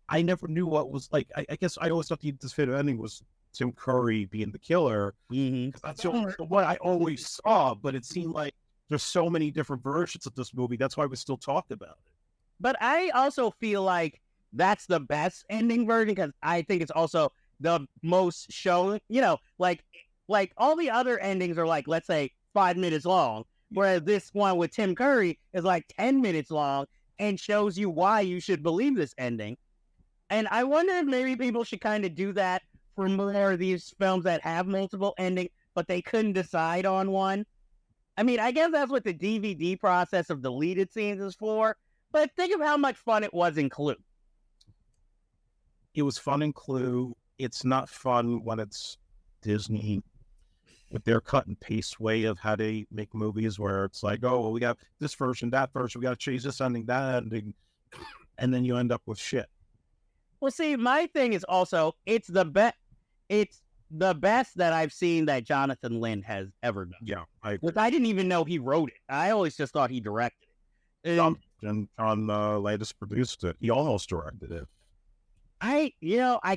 I never knew what was like. I guess I always thought the definitive ending was Tim Curry being the killer. Because that's the one I always saw, but it seemed like there's so many different versions of this movie. That's why we still talk about it. But I also feel like that's the best ending version because I think it's also the most shown, you know, like all the other endings are like, let's say 5 minutes long, whereas this one with Tim Curry is like 10 minutes long and shows you why you should believe this ending. And I wonder if maybe people should kind of do that for more of these films that have multiple endings, but they couldn't decide on one. I mean, I guess that's what the DVD process of deleted scenes is for, But think of how much fun it was in Clue. It was fun in Clue. It's not fun when it's Disney with their cut and paste way of how they make movies, where it's like, oh, well, we got this version, that version, we got to change this ending, that ending, and then you end up with shit. Well, see, my thing is also it's the best that I've seen that Jonathan Lynn has ever done. Yeah, I didn't even know he wrote it. I always just thought he directed it. And John Landis produced it. He almost directed it. I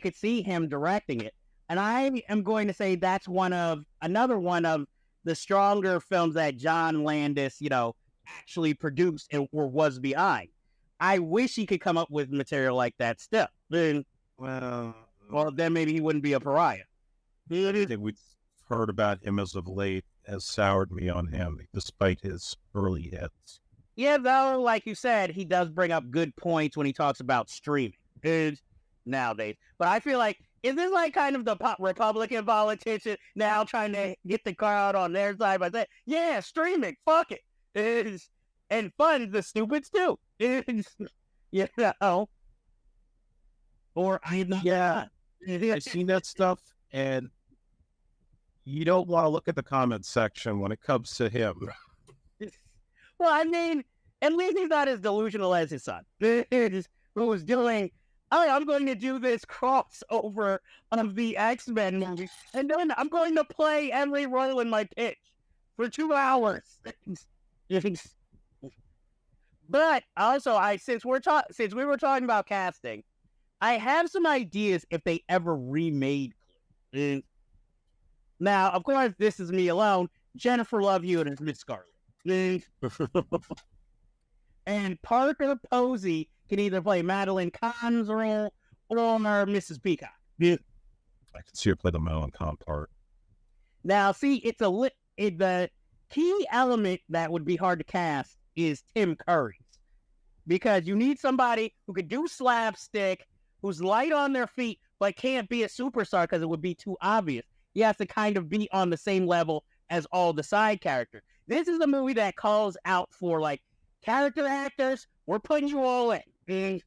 could see him directing it, and I am going to say that's another one of the stronger films that John Landis, actually produced or was behind. I wish he could come up with material like that still. Then, well, then maybe he wouldn't be a pariah. I think we've heard about him as of late has soured me on him, despite his early hits. Yeah, though, like you said, he does bring up good points when he talks about streaming nowadays. But I feel like, is this like kind of the Republican politician now trying to get the crowd on their side by saying, yeah, streaming, fuck it. And fund the stupids too. Or I not. Yeah, I've seen that stuff, and you don't want to look at the comment section when it comes to him. Well, I mean, at least he's not as delusional as his son, who was doing, I'm going to do this crossover of the X-Men movie, and then I'm going to play every role in my pitch for 2 hours. But also, since we were talking about casting, I have some ideas if they ever remade Clue. Now, of course, this is me alone. Jennifer Love Hewitt as Miss Scarlet. And Parker Posey can either play Madeline Kahn's role or Mrs. Peacock. I can see her play the Madeline Kahn part. Now, see, the key element that would be hard to cast is Tim Curry's. Because you need somebody who could do slapstick, who's light on their feet, but can't be a superstar because it would be too obvious. He has to kind of be on the same level as all the side characters. This is a movie that calls out for, like, character actors. We're putting you all in. Maybe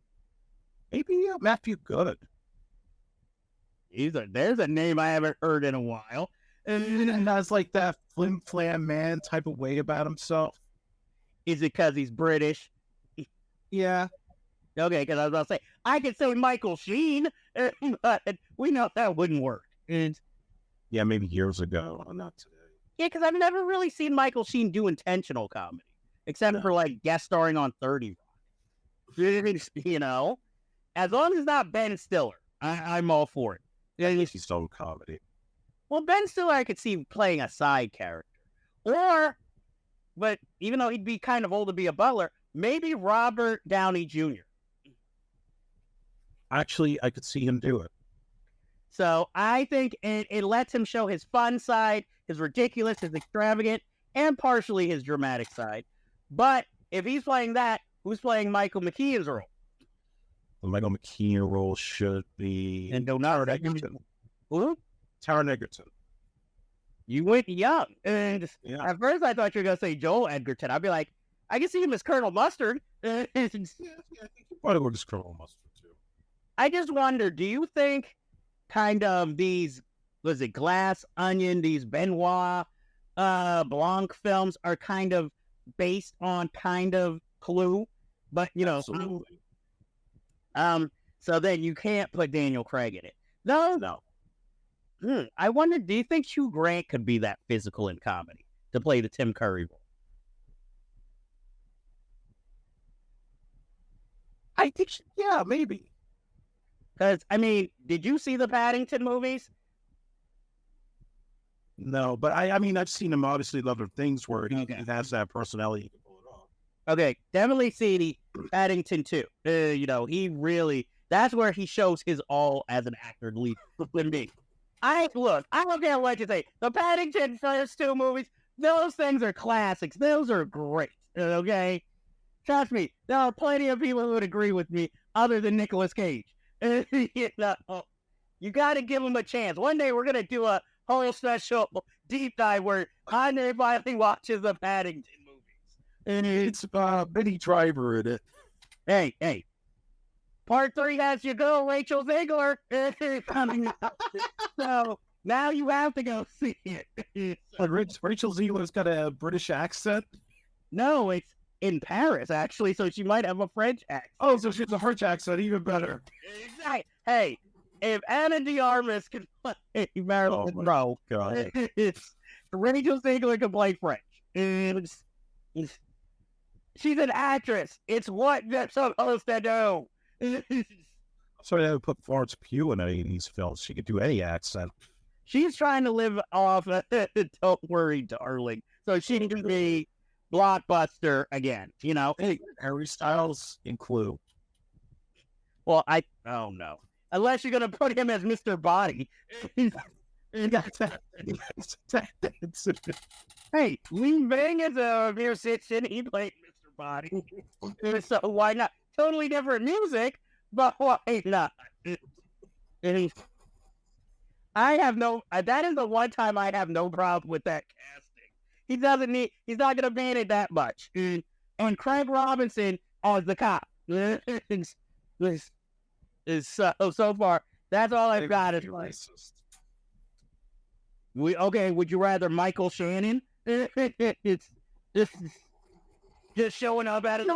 Matthew Good. There's a name I haven't heard in a while. And has like that flim-flam man type of way about himself. Is it because he's British? Yeah. Okay, because I was about to say, I could say Michael Sheen, but we know that wouldn't work. Yeah, maybe years ago. Not today. Yeah, because I've never really seen Michael Sheen do intentional comedy, except for like guest starring on 30 Rock. As long as it's not Ben Stiller, I'm all for it. Yeah, he's done comedy. Well, Ben Stiller I could see playing a side character. But even though he'd be kind of old to be a butler, maybe Robert Downey Jr. Actually, I could see him do it. So I think it lets him show his fun side, his ridiculous, his extravagant, and partially his dramatic side. But if he's playing that, who's playing Michael McKean's role? The Michael McKean role should be... And Taron Egerton. Who? Taron Egerton. You went young. And at first I thought you were going to say Joel Edgerton. I'd be like, I can see him as Colonel Mustard. I think he probably works as Colonel Mustard, too. I just wonder, do you think kind of these, Glass Onion, these Benoit Blanc films are kind of based on kind of Clue? But, Absolutely. So then you can't put Daniel Craig in it. No. I wonder, do you think Hugh Grant could be that physical in comedy to play the Tim Curry role? I think, yeah, maybe. Because, did you see the Paddington movies? No, but I've seen him obviously in other things where he has that personality. He can pull it off. Okay, definitely see the Paddington 2. He really, that's where he shows his all as an actor, at least with me. I don't care what you say. The Paddington first 2 movies, those things are classics. Those are great, okay? Trust me, there are plenty of people who would agree with me other than Nicolas Cage. You got to give him a chance. One day we're going to do a whole special deep dive where Andre finally watches the Paddington movies. And it's Benny Driver in it. Hey. Part 3 has your girl, Rachel Ziegler. So now you have to go see it. Rachel Ziegler's got a British accent. No, it's in Paris, actually, so she might have a French accent. Oh, so she's a French accent, even better. Exactly. Hey, if Anna de Armas can play Marilyn Monroe, God. Rachel Ziegler can play French. She's an actress. It's what they're supposed to do. So they would put Florence Pugh in any of these films. She could do any accent. She's trying to live off Don't Worry, Darling. So she can be blockbuster again, you know? Hey, Harry Styles in Clue. Well, oh no. Unless you're going to put him as Mr. Body. Hey, Lee Bang is a musician. He played Mr. Body. So why not? Totally different music, but why not? I have that is the one time I have no problem with that casting. He's not going to ban it that much. And Craig Robinson as the cop. So far, that's all I've got. Would you rather Michael Shannon? It's just showing up at it.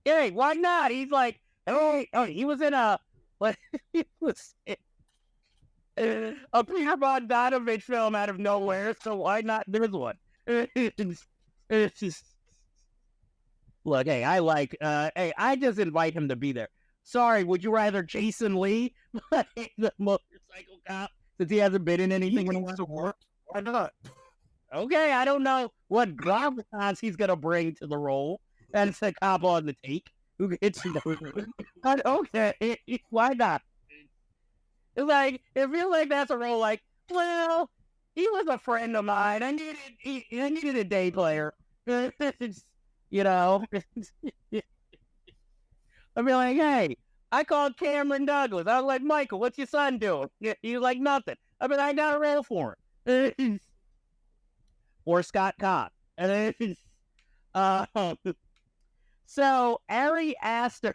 Hey, why not? He's like, he was in a Peter Bogdanovich film out of nowhere, so why not? There's one. It's just, look, hey, I just invite him to be there. Sorry, would you rather Jason Lee play the motorcycle cop since he hasn't been in anything in a while? Why not? Okay, I don't know what gravitas he's gonna bring to the role. That's a cop on the take. Who gets but okay, why not? It feels like that's a role like, well, he was a friend of mine. I needed a day player. You know. I'd be like, hey, I called Cameron Douglas. I was like, Michael, what's your son doing? He was like, nothing. I mean, I got a role for him. Or Scott Conn. So, Ari Aster's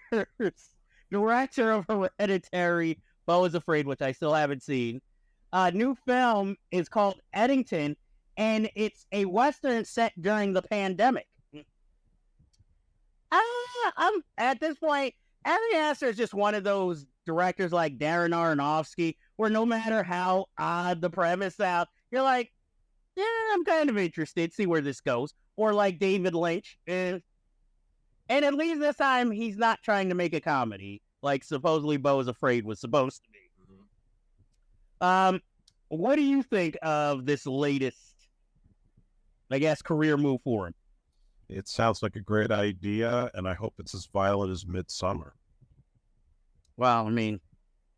director of Hereditary, Beau is Afraid, which I still haven't seen. New film is called Eddington, and it's a Western set during the pandemic. I'm at this point, Ari Aster is just one of those directors like Darren Aronofsky, where no matter how odd the premise sounds, you're like, yeah, I'm kind of interested, see where this goes. Or like David Lynch. And at least this time, he's not trying to make a comedy, like supposedly Beau is Afraid was supposed to be. Mm-hmm. What do you think of this latest, I guess, career move for him? It sounds like a great idea, and I hope it's as violent as Midsummer. Well, I mean,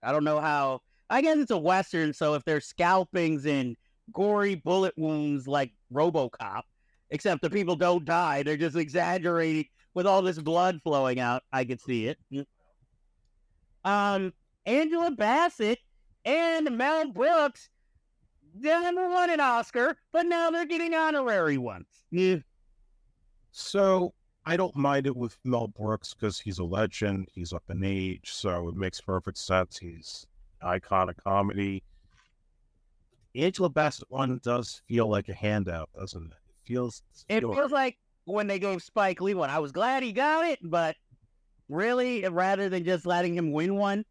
I don't know how. I guess it's a Western, so if there's scalpings and gory bullet wounds like RoboCop, except the people don't die, they're just exaggerating with all this blood flowing out, I could see it. Angela Bassett and Mel Brooks, they never won an Oscar, but now they're getting honorary ones. Yeah. So I don't mind it with Mel Brooks because he's a legend. He's up in age, so it makes perfect sense. He's an icon of comedy. Angela Bassett one does feel like a handout, doesn't it? It feels like when they gave Spike Lee one. I was glad he got it, but really, rather than just letting him win one.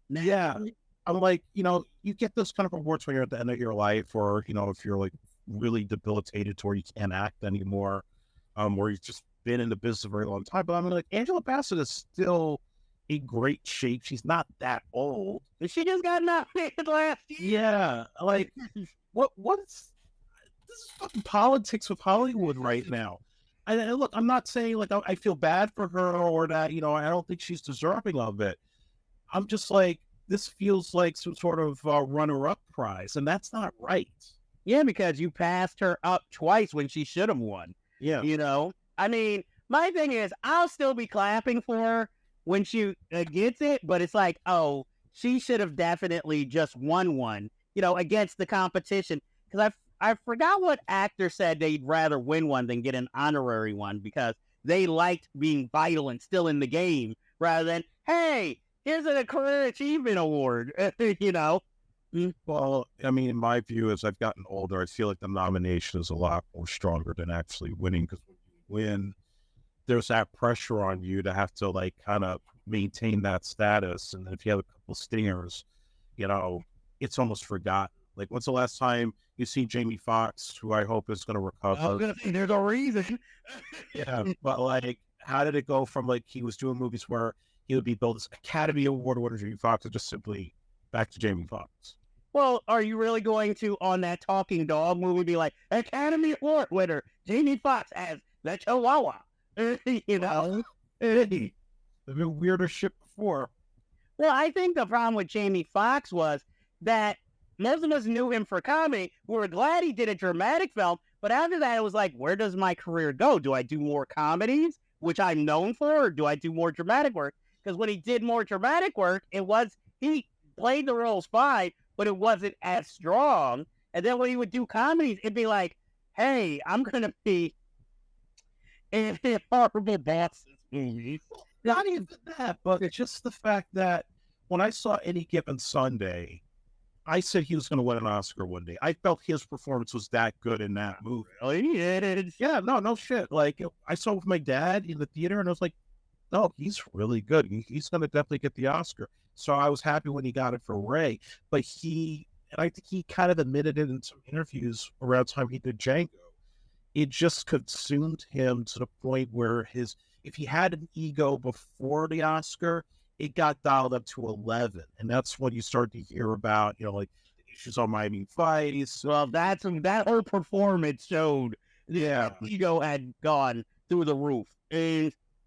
Yeah. I'm like, you get those kind of awards when you're at the end of your life, or, if you're like really debilitated to where you can't act anymore, where you've just been in the business a very long time. But I'm like, Angela Bassett is still in great shape. She's not that old. She just got nominated last year. Yeah. Like, what's this is fucking politics with Hollywood right now. And look, I'm not saying like I feel bad for her or that, I don't think she's deserving of it. I'm just like, this feels like some sort of runner-up prize, and that's not right. Yeah, because you passed her up twice when she should have won. Yeah. I mean, my thing is, I'll still be clapping for her when she gets it, but it's like, oh, she should have definitely just won one, against the competition. Because I forgot what actor said they'd rather win one than get an honorary one, because they liked being vital and still in the game rather than, hey, here's a career achievement award, you know? Well, I mean, in my view, as I've gotten older, I feel like the nomination is a lot more stronger than actually winning, because when you win, there's that pressure on you to have to like kind of maintain that status. And if you have a couple stingers, you know, it's almost forgotten. Like, when's the last time you see Jamie Foxx, who I hope is going to recover? I was going to say, there's a reason. Yeah, but like, how did it go from like he was doing movies where he would be billed as Academy Award winner Jamie Foxx to just simply back to Jamie Foxx? Well, are you really going to, on that Talking Dog movie, be like, Academy Award winner Jamie Foxx as the Chihuahua? You know? There's been weirder shit before. Well, I think the problem with Jamie Foxx was that most of us knew him for comedy. We were glad he did a dramatic film, but after that, it was like, where does my career go? Do I do more comedies, which I'm known for, or do I do more dramatic work? Because when he did more dramatic work, he played the roles fine, but it wasn't as strong. And then when he would do comedies, it'd be like, hey, I'm going to be in Horrible Bosses movies. Not even that, but it's just the fact that when I saw Any Given Sunday, I said he was going to win an Oscar one day. I felt his performance was that good in that movie. Really? Yeah, no shit. Like, I saw it with my dad in the theater, and I was like, no, he's really good. He's going to definitely get the Oscar. So I was happy when he got it for Ray. But I think he kind of admitted it in some interviews around the time he did Django. It just consumed him to the point where if he had an ego before the Oscar, it got dialed up to 11. And that's when you start to hear about, you know, like the issues on Miami Vice. Well, that whole performance showed the ego had gone through the roof.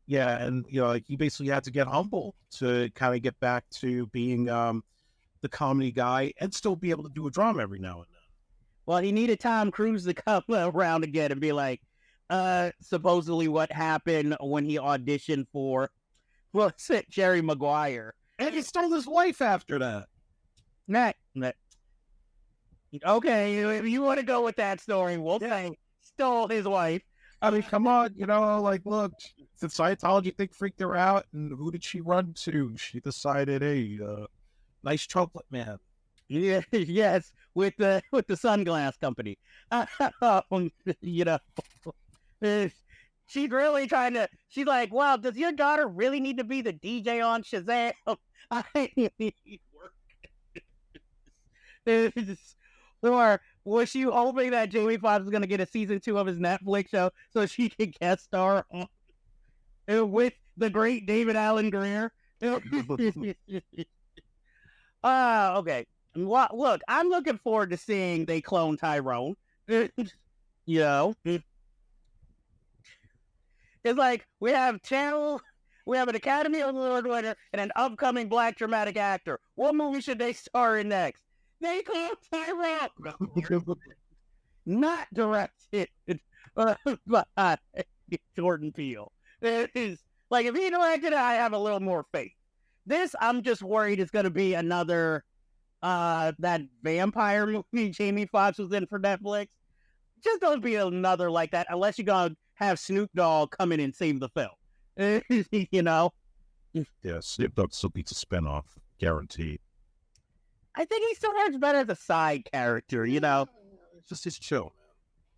Yeah, and you know, like he basically had to get humble to kind of get back to being the comedy guy and still be able to do a drama every now and then. Well, he needed Tom Cruise to come around again and be like, supposedly what happened when he auditioned for, Jerry Maguire. And he stole his wife after that. Okay, if you want to go with that story, we'll say stole his wife. I mean, come on, you know, like, look, the Scientology thing freaked her out, and who did she run to? She decided, hey, nice chocolate man. Yeah, yes, with the sunglass company. You know, she's really trying to. She's like, "Wow, does your daughter really need to be the DJ on Shazam?" I need work. Or was she hoping that Jamie Foxx was going to get a season 2 of his Netflix show so she could guest star with the great David Alan Grier? Okay. Look, I'm looking forward to seeing they clone Tyrone. You know, it's like we have an Academy Award winner and an upcoming Black dramatic actor. What movie should they star in next? They clone Tyrone. Not directed by Jordan Peele. It is like, if he directed it, I have a little more faith. This, I'm just worried is going to be another that vampire movie Jamie Foxx was in for Netflix. Just don't be another like that unless you're going to have Snoop Dogg come in and save the film. You know? Yeah, Snoop Dogg still beats a spinoff, guaranteed. I think he still has better as a side character, you know? It's just his chill.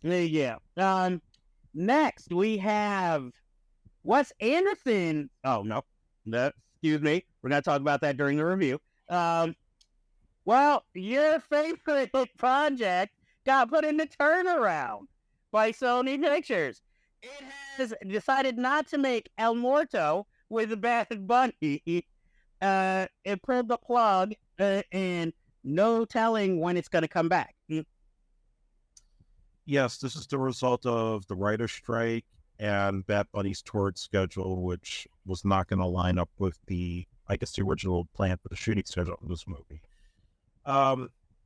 Yeah. Next, we have Wes Anderson. Oh, no. Excuse me. We're going to talk about that during the review. Well, your favorite project got put into turnaround by Sony Pictures. It has decided not to make El Muerto with Bad Bunny. It pulled the plug, and no telling when it's going to come back. Yes, this is the result of the writer's strike and Bad Bunny's tour schedule, which was not going to line up with the original plan for the shooting schedule of this movie.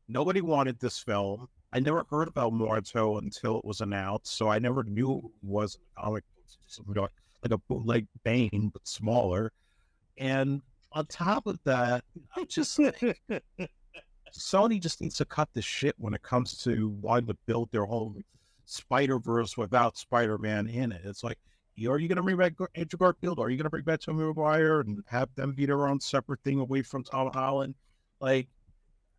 Nobody wanted this film. I never heard about Muerto until it was announced, so I never knew it was a comic book, like a bootleg Bane, but smaller. And on top of that, I just Sony just needs to cut the shit when it comes to wanting to build their whole Spider-Verse without Spider-Man in it. It's like, Are you going to bring back Andrew Garfield? Or are you going to bring back Tobey Maguire and have them be their own separate thing away from Tom Holland? Like,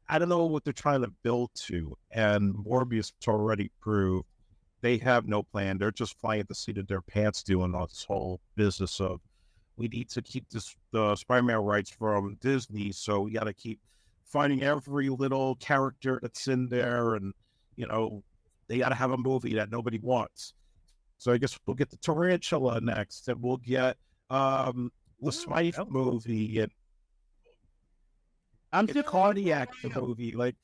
I don't know what they're trying to build to. And Morbius already proved they have no plan. They're just flying at the seat of their pants doing all this whole business of, we need to keep the Spider-Man rights from Disney, so we got to keep finding every little character that's in there, and they got to have a movie that nobody wants. So I guess we'll get the Tarantula next, and we'll get the Smite movie, and I'm the Cardiac movie. Like,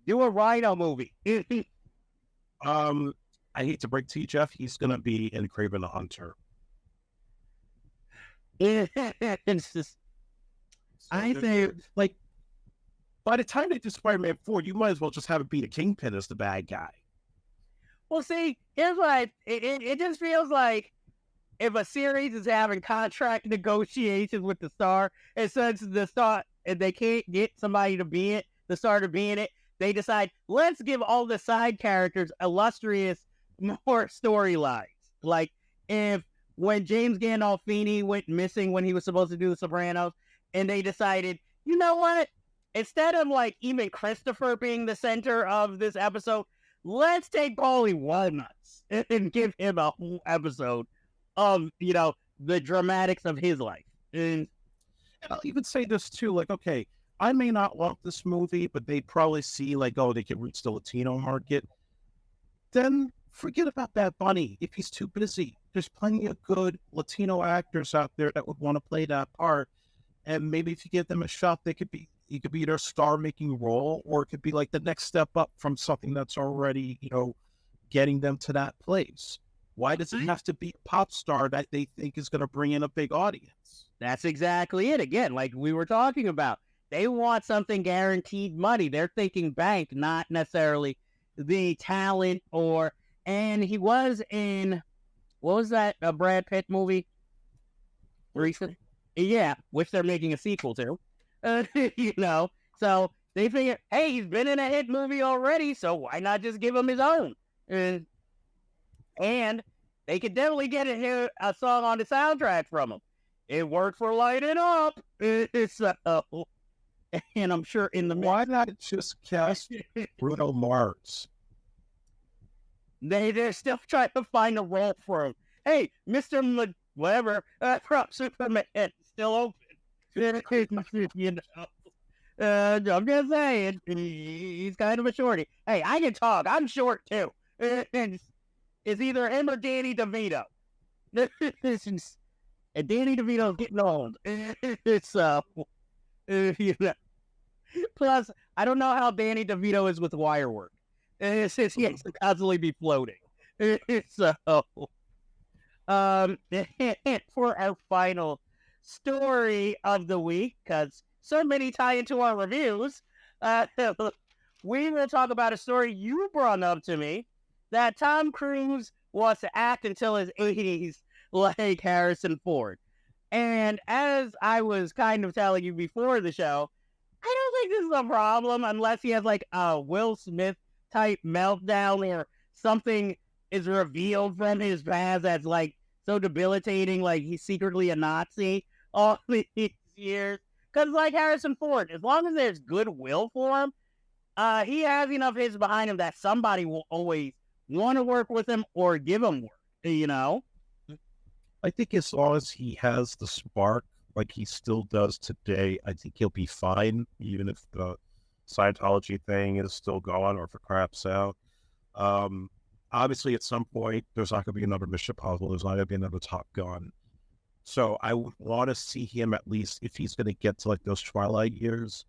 do a Rhino movie. I hate to break to you, Jeff, he's gonna be in Kraven the Hunter. It's just, I say, like, by the time they do Spider-Man 4, you might as well just have it be the Kingpin as the bad guy. well, see, here's what it just feels like if a series is having contract negotiations with the star, and since the star, and they can't get somebody to be it, the star to be in it, they decide, let's give all the side characters illustrious more storylines. Like, when James Gandolfini went missing when he was supposed to do The Sopranos, and they decided, you know what? Instead of, like, even Christopher being the center of this episode, let's take Paulie Walnuts and give him a whole episode of, the dramatics of his life. And I'll even say this, too. Like, okay, I may not love this movie, but they probably see, like, oh, they can reach the Latino market. Then forget about Bad Bunny if he's too busy. There's plenty of good Latino actors out there that would want to play that part. And maybe if you give them a shot, he could be their star-making role, or it could be like the next step up from something that's already, getting them to that place. Why does it have to be a pop star that they think is going to bring in a big audience? that's exactly it. Again, like we were talking about, they want something guaranteed money. They're thinking bank, not necessarily the talent and he was in, what was that, a Brad Pitt movie? Recent? Yeah, which they're making a sequel to. So they figure, hey, he's been in a hit movie already, so why not just give him his own? And they could definitely get a song on the soundtrack from him. It worked for Lighten Up. And I'm sure in the why not just cast Bruno Mars? They're still trying to find a role for him. Hey, Mr. Whatever from Superman still open. I'm just saying, he's kind of a shorty. Hey, I can talk. I'm short too. It's either him or Danny DeVito. And Danny DeVito's getting old. Plus, I don't know how Danny DeVito is with wire work. It's just he has to constantly be floating. So, for our final story of the week, because so many tie into our reviews, we're going to talk about a story you brought up to me, that Tom Cruise wants to act until his 80s like Harrison Ford. And as I was kind of telling you before the show, I don't think this is a problem unless he has like a Will Smith type meltdown or something is revealed from his past that's like so debilitating, like he's secretly a Nazi all these years. Because like Harrison Ford, as long as there's goodwill for him, he has enough hits behind him that somebody will always want to work with him or give him work, I think as long as he has the spark like he still does today, I think he'll be fine, even if the Scientology thing is still going or if it craps out. Obviously, at some point, there's not going to be another Mission Impossible. There's not going to be another Top Gun. So I would want to see him, at least if he's going to get to like those Twilight years,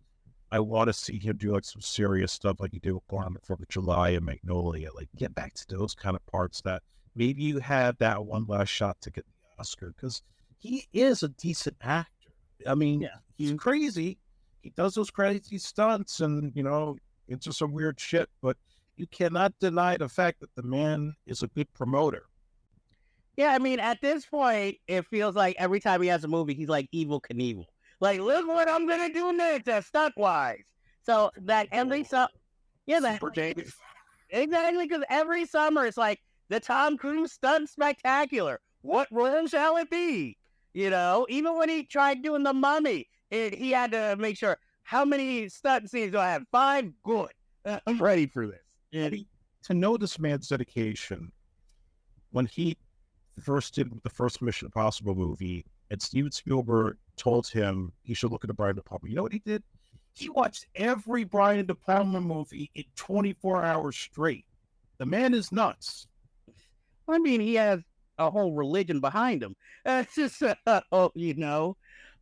I want to see him do like some serious stuff like he did with Born on the 4th of July and Magnolia. Like get back to those kind of parts that maybe you had that one last shot to get the Oscar, because he is a decent actor. I mean, he's crazy. He does those crazy stunts and, into some weird shit, but you cannot deny the fact that the man is a good promoter. Yeah, I mean, at this point, it feels like every time he has a movie, he's like Evel Knievel. Like, look what I'm going to do next, stunt-wise. So, that every summer... Yeah, that... Super Dave. Exactly, because every summer, it's like, the Tom Cruise stunt spectacular. What role shall it be? Even when he tried doing the Mummy, he had to make sure, how many stunt scenes do I have? 5? Good. I'm ready for this. And to know this man's dedication, when he first did the first Mission Impossible movie, and Steven Spielberg told him he should look at the Brian De Palma, you know what he did? He watched every Brian De Palma movie in 24 hours straight. The man is nuts. I mean, he has a whole religion behind him. It's just, but,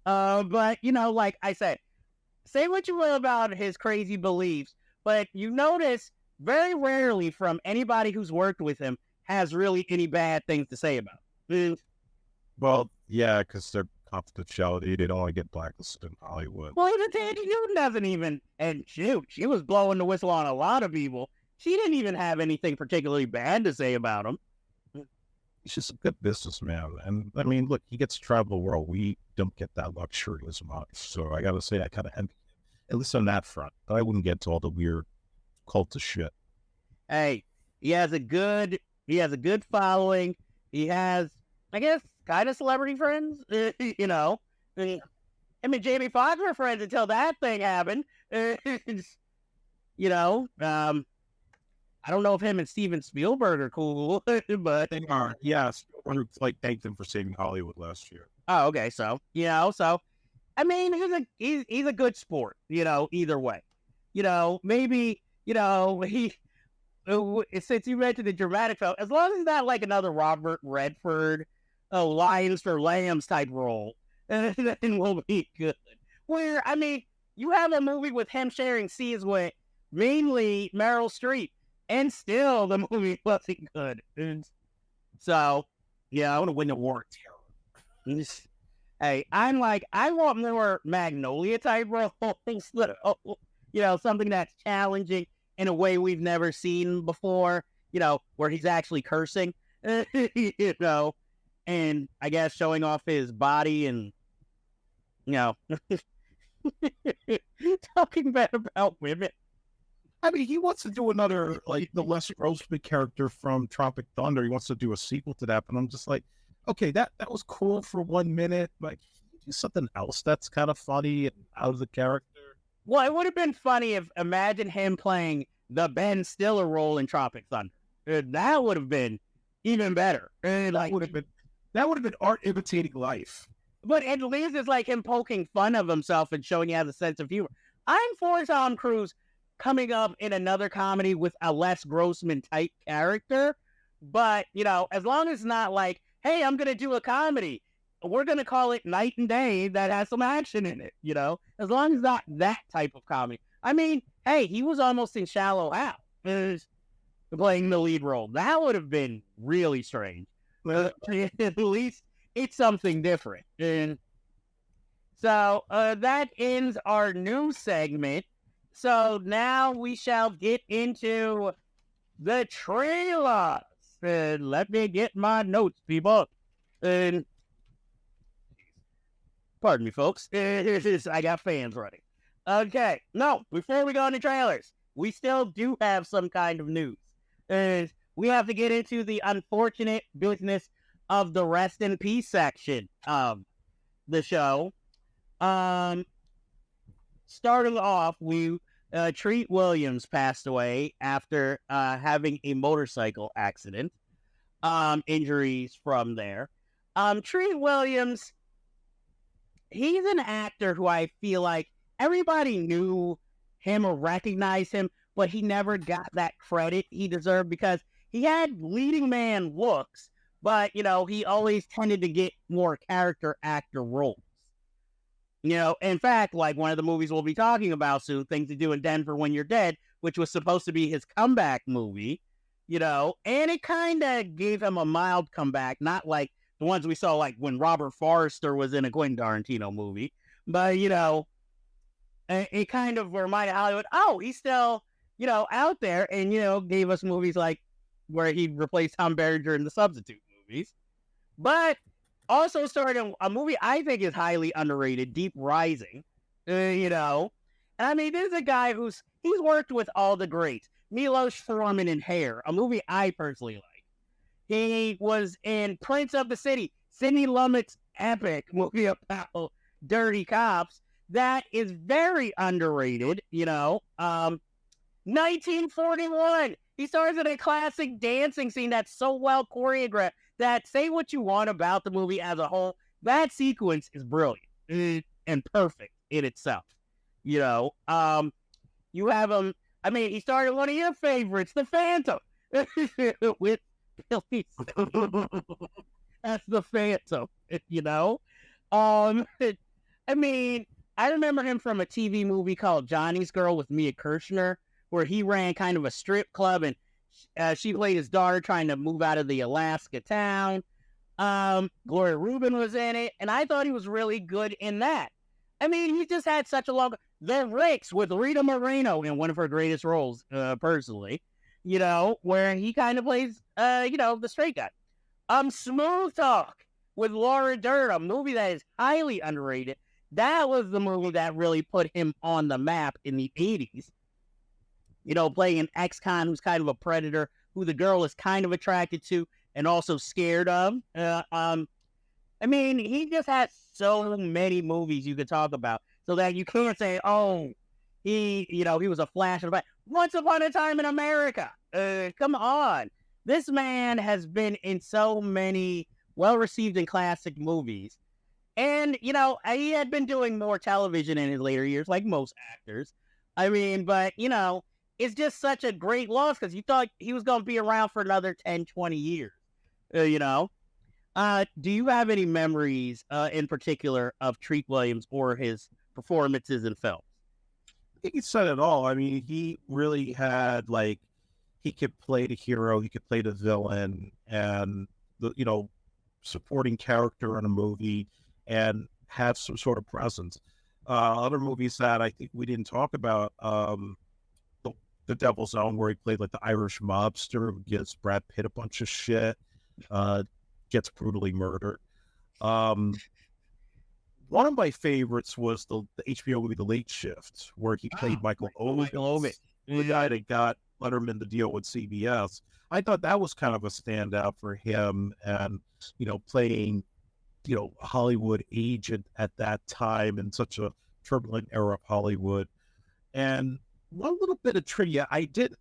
like I said, say what you will about his crazy beliefs, but you notice very rarely from anybody who's worked with him has really any bad things to say about him. Well, yeah, because they're confidentiality. They don't want to get blacklisted in Hollywood. Well, even Tandy Newton doesn't even, and shoot, she was blowing the whistle on a lot of people. She didn't even have anything particularly bad to say about him. He's just a good businessman. And I mean, look, he gets to travel the world. We don't get that luxury as much. So I got to say, I kind of envy him, at least on that front. But I wouldn't get to all the weird cultist shit. Hey, he has a good following. He has, I guess, kind of celebrity friends. Him and Jamie Foxx were friends until that thing happened. I don't know if him and Steven Spielberg are cool, but They are. Yeah, Spielberg thanked them for saving Hollywood last year. Oh, okay. So I mean, he's a good sport. Either way. Maybe he. Since you mentioned the dramatic film, as long as it's not like another Robert Redford, Lions for Lambs type role, then we'll be good. Where, I mean, you have a movie with him sharing scenes with mainly Meryl Streep, and still the movie wasn't good. So, yeah, I want to win the war of terror. Hey, I want more Magnolia type roles, something that's challenging in a way we've never seen before, where he's actually cursing, and I guess showing off his body and, talking bad about women. I mean, he wants to do another, the Les Grossman character from Tropic Thunder. He wants to do a sequel to that, but I'm just like, okay, that was cool for 1 minute. Like, do something else that's kind of funny and out of the character. Well, it would have been funny if, imagine him playing the Ben Stiller role in Tropic Thunder. That would have been even better. That would have been art imitating life. But at least it's like him poking fun of himself and showing he has a sense of humor. I'm for Tom Cruise coming up in another comedy with a Les Grossman type character. But, as long as it's not like, hey, I'm going to do a comedy. We're going to call it Night and Day that has some action in it, as long as not that type of comedy. I mean, hey, he was almost in Shallow Hal playing the lead role. That would have been really strange. At least it's something different. And so that ends our news segment. So now we shall get into the trailers. Let me get my notes, people. And pardon me, folks. I got fans running. Okay. No, before we go into trailers, we still do have some kind of news. We have to get into the unfortunate business of the rest in peace section of the show. Starting off, Treat Williams passed away after having a motorcycle accident. Injuries from there. Treat Williams, he's an actor who I feel like everybody knew him or recognized him, but he never got that credit he deserved because he had leading man looks, but, he always tended to get more character actor roles. In fact, like one of the movies we'll be talking about soon, Things to Do in Denver When You're Dead, which was supposed to be his comeback movie, and it kind of gave him a mild comeback, not like the ones we saw like when Robert Forrester was in a Quentin Tarantino movie, but, it kind of reminded Hollywood, oh, he's still, out there, and, gave us movies like where he replaced Tom Berenger in the Substitute movies, but also started a movie I think is highly underrated, Deep Rising, and I mean, this is a guy he's worked with all the greats, Milos Forman in Hair, a movie I personally like, He was in Prince of the City, Sidney Lumet's epic movie about dirty cops. That is very underrated, 1941. He stars in a classic dancing scene that's so well choreographed that, say what you want about the movie as a whole, that sequence is brilliant and perfect in itself. You have him. I mean, he started one of your favorites, The Phantom, with Billy. That's The Phantom. I mean, I remember him from a TV movie called Johnny's Girl with Mia Kirshner, where he ran kind of a strip club, and she played his daughter trying to move out of the Alaska town. Gloria Rubin was in it, and I thought he was really good in that. I mean, he just had such a long... The Ricks with Rita Moreno in one of her greatest roles, personally, where he kind of plays, the straight guy. Smooth Talk with Laura Dern, a movie that is highly underrated. That was the movie that really put him on the map in the 80s. Playing an ex-con who's kind of a predator, who the girl is kind of attracted to and also scared of. I mean, he just has so many movies you could talk about, so that you can't say, oh, he was a flash in the... Once Upon a Time in America. Come on. This man has been in so many well-received and classic movies. And, he had been doing more television in his later years, like most actors. I mean, but, it's just such a great loss because you thought he was going to be around for another 10, 20 years, Do you have any memories in particular of Treat Williams or his performances in films? I think he said it all. I mean, he really had, he could play the hero, he could play the villain, and the, supporting character in a movie and have some sort of presence. Other movies that I think we didn't talk about, the Devil's Own, where he played like the Irish mobster who gives Brad Pitt a bunch of shit, gets brutally murdered. One of my favorites was the HBO movie The Late Shift, where he played Michael Owen, the guy that got Letterman to deal with CBS. I thought that was kind of a standout for him, and playing a Hollywood agent at that time in such a turbulent era of Hollywood. And one little bit of trivia, I did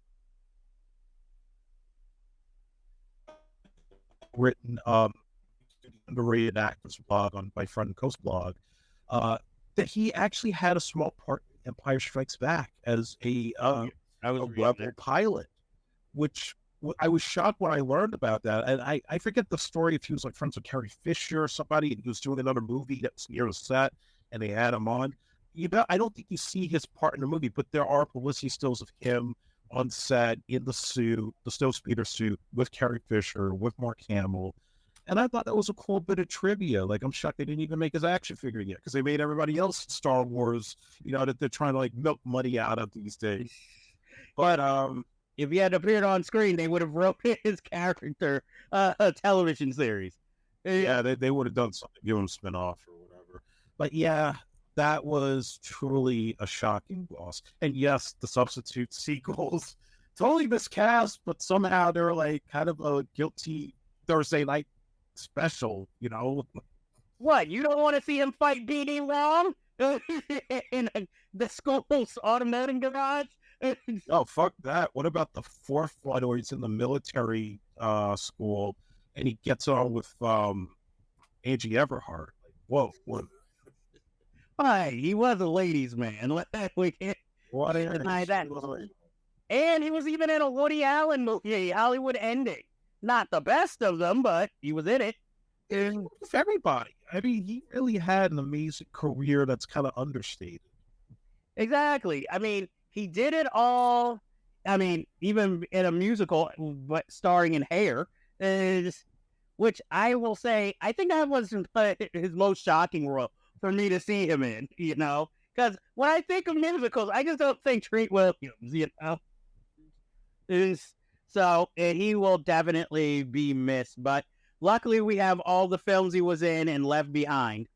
written underrated actors blog on my friend Coast blog, that he actually had a small part in Empire Strikes Back as a rebel pilot, which I was shocked when I learned about that. And I forget the story, if he was like friends with Carrie Fisher or somebody, and he was doing another movie that was near the set and they had him on. I don't think you see his part in the movie, but there are publicity stills of him on set in the suit, the snowspeeder suit, with Carrie Fisher, with Mark Hamill. And I thought that was a cool bit of trivia. Like, I'm shocked they didn't even make his action figure yet, because they made everybody else Star Wars, that they're trying to milk money out of these days. But if he had appeared on screen, they would have wrote his character a television series. Yeah, they would have done something, give him a spin-off or whatever. But yeah, that was truly a shocking loss. And yes, the substitute sequels, totally miscast, but somehow they're like kind of a guilty Thursday night special, What, you don't want to see him fight B.D. Wong in the school's automating garage? Oh, fuck that. What about the fourth one where he's in the military school and he gets on with Angie Everhart? Like, whoa, what? Hi, he was a ladies' man. We can't deny that. And he was even in a Woody Allen movie, Hollywood Ending. Not the best of them, but he was in it. With everybody. I mean, he really had an amazing career that's kind of understated. Exactly. I mean, he did it all. I mean, even in a musical, but starring in Hair, which I will say, I think that was his most shocking role for me to see him in, because when I think of musicals, I just don't think Treat Williams, So, and he will definitely be missed, but luckily we have all the films he was in and left behind.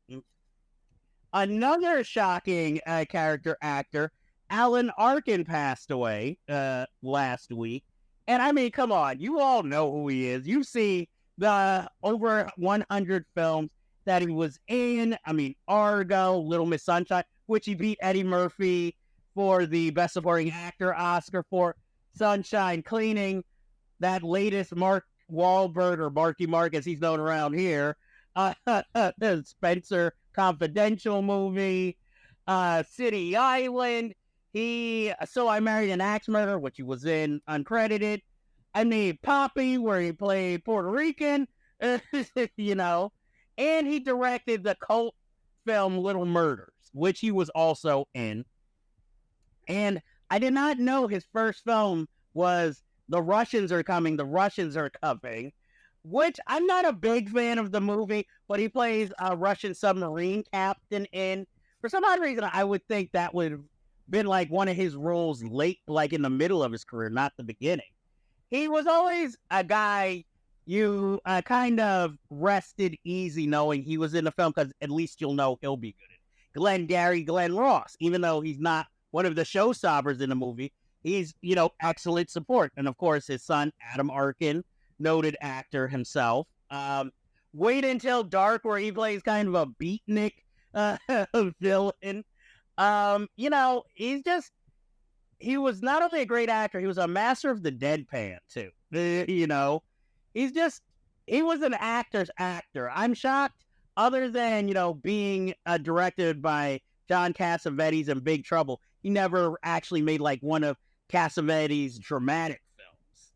Another shocking character actor, Alan Arkin, passed away last week. And I mean, come on, you all know who he is. You see the over 100 films that he was in. I mean, Argo, Little Miss Sunshine, which he beat Eddie Murphy for the Best Supporting Actor Oscar for. Sunshine Cleaning, that latest Mark Wahlberg, or Marky Mark as he's known around here, Spencer Confidential movie, City Island. So I Married an Axe Murderer, which he was in uncredited. I mean, Poppy, where he played Puerto Rican, you know, and he directed the cult film Little Murders, which he was also in. And I did not know his first film was The Russians Are Coming, The Russians Are Coming, which I'm not a big fan of the movie, but he plays a Russian submarine captain in. For some odd reason, I would think that would have been like one of his roles late, like in the middle of his career, not the beginning. He was always a guy you kind of rested easy knowing he was in the film, because at least you'll know he'll be good at it. Glenn Ross, even though he's not one of the showstoppers in the movie, he's, excellent support. And of course, his son, Adam Arkin, noted actor himself. Wait Until Dark, where he plays kind of a beatnik villain. He was not only a great actor, he was a master of the deadpan too. He was an actor's actor. I'm shocked, other than, being directed by John Cassavetes in Big Trouble, he never actually made like one of Cassavetes' dramatic films.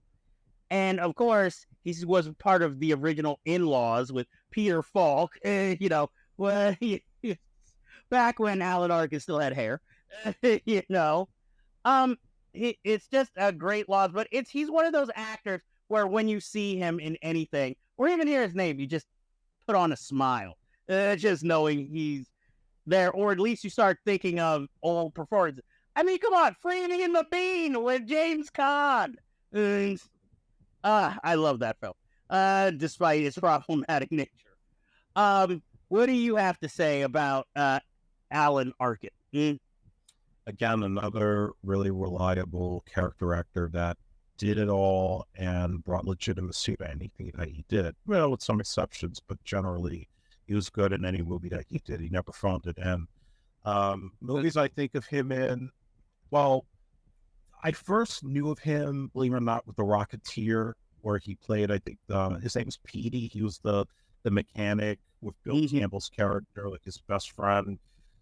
And of course, he was part of the original In-Laws with Peter Falk, back when Alan Arkin still had hair, it's just a great loss, but he's one of those actors where when you see him in anything, or even hear his name, you just put on a smile, just knowing he's there, or at least you start thinking of old performances. I mean, come on, Freddie and the Bean with James Caan. I love that film, despite its problematic nature. What do you have to say about Alan Arkin? Again, another really reliable character actor that did it all and brought legitimacy to anything that he did. Well, with some exceptions, but generally he was good in any movie that he did. He never phoned it in. Movies I think of him in, well, I first knew of him, believe it or not, with The Rocketeer, where he played, I think, his name was Petey. He was the mechanic with Bill Campbell's character, like his best friend.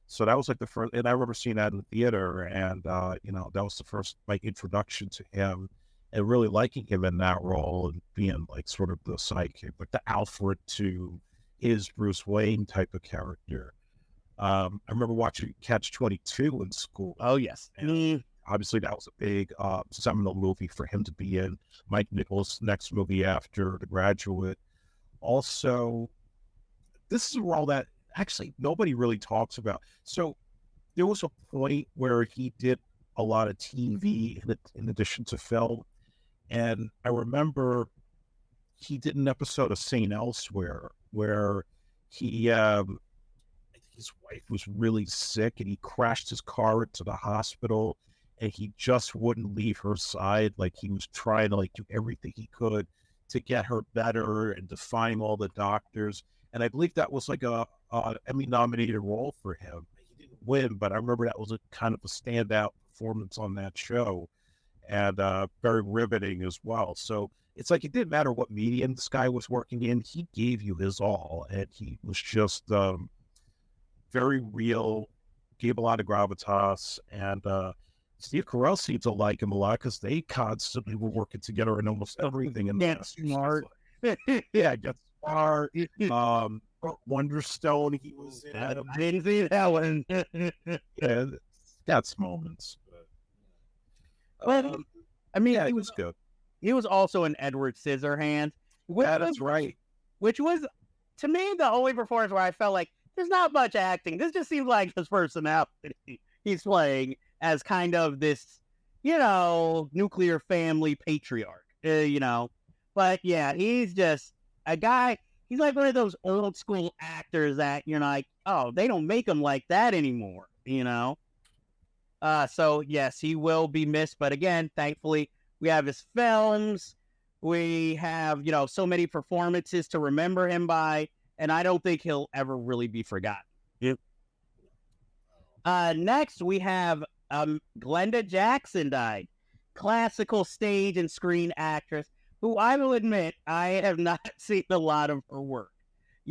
So that was like the first, and I remember seeing that in the theater, and, that was the first, like, introduction to him, and really liking him in that role, and being, like, sort of the sidekick, like the Alfred to his Bruce Wayne type of character. I remember watching Catch-22 in school. Oh, yes. And obviously, that was a big seminal movie for him to be in. Mike Nichols' next movie after The Graduate. Also, this is a role that actually nobody really talks about. So there was a point where he did a lot of TV in addition to film. And I remember he did an episode of St. Elsewhere where he, I think his wife was really sick and he crashed his car into the hospital and he just wouldn't leave her side. Like he was trying to do everything he could to get her better and defying all the doctors. And I believe that was like a Emmy-nominated role for him. He didn't win, but I remember that was a kind of a standout performance on that show, and very riveting as well. So it's like it didn't matter what medium this guy was working in, he gave you his all, and he was just very real, gave a lot of gravitas, and Steve Carell seemed to like him a lot because they constantly were working together in almost everything. And Get Smart. Yeah, Get Smart. Wonderstone, he was in. I didn't see that one. Yeah, that's moments. Well, I mean, yeah, he was good. He was also in Edward Scissorhands. That's right. Which was, to me, the only performance where I felt like there's not much acting. This just seems like his personality. He's playing as kind of this, nuclear family patriarch, But yeah, he's just a guy. He's like one of those old school actors that you're like, oh, they don't make him like that anymore, So yes, he will be missed. But again, thankfully, We have his films. We have, so many performances to remember him by, and I don't think he'll ever really be forgotten. Yep. Next, we have Glenda Jackson died. Classical stage and screen actress who I will admit I have not seen a lot of her work.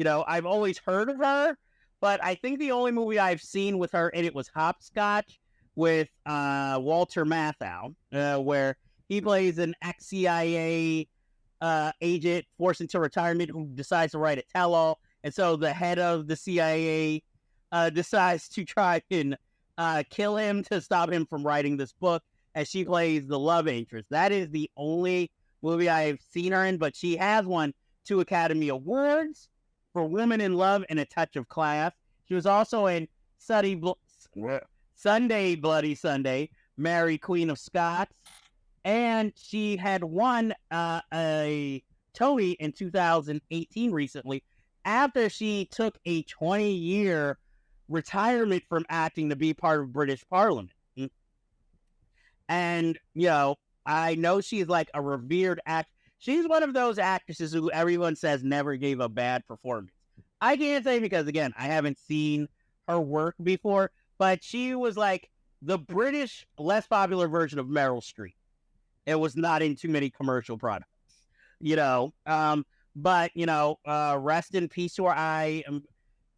I've always heard of her, but I think the only movie I've seen with her in it was Hopscotch with Walter Matthau, where he plays an ex-CIA agent forced into retirement who decides to write a tell-all. And so the head of the CIA decides to try and kill him to stop him from writing this book, as she plays the love interest. That is the only movie I've seen her in, but she has won 2 Academy Awards for Women in Love and A Touch of Class. She was also in Sunday Bloody Sunday, Mary Queen of Scots, and she had won a Tony in 2018 recently after she took a 20-year retirement from acting to be part of British Parliament. And, I know she's like a revered act. She's one of those actresses who everyone says never gave a bad performance. I can't say because, again, I haven't seen her work before, but she was like the British, less popular version of Meryl Streep. It was not in too many commercial products, but, rest in peace to her. I am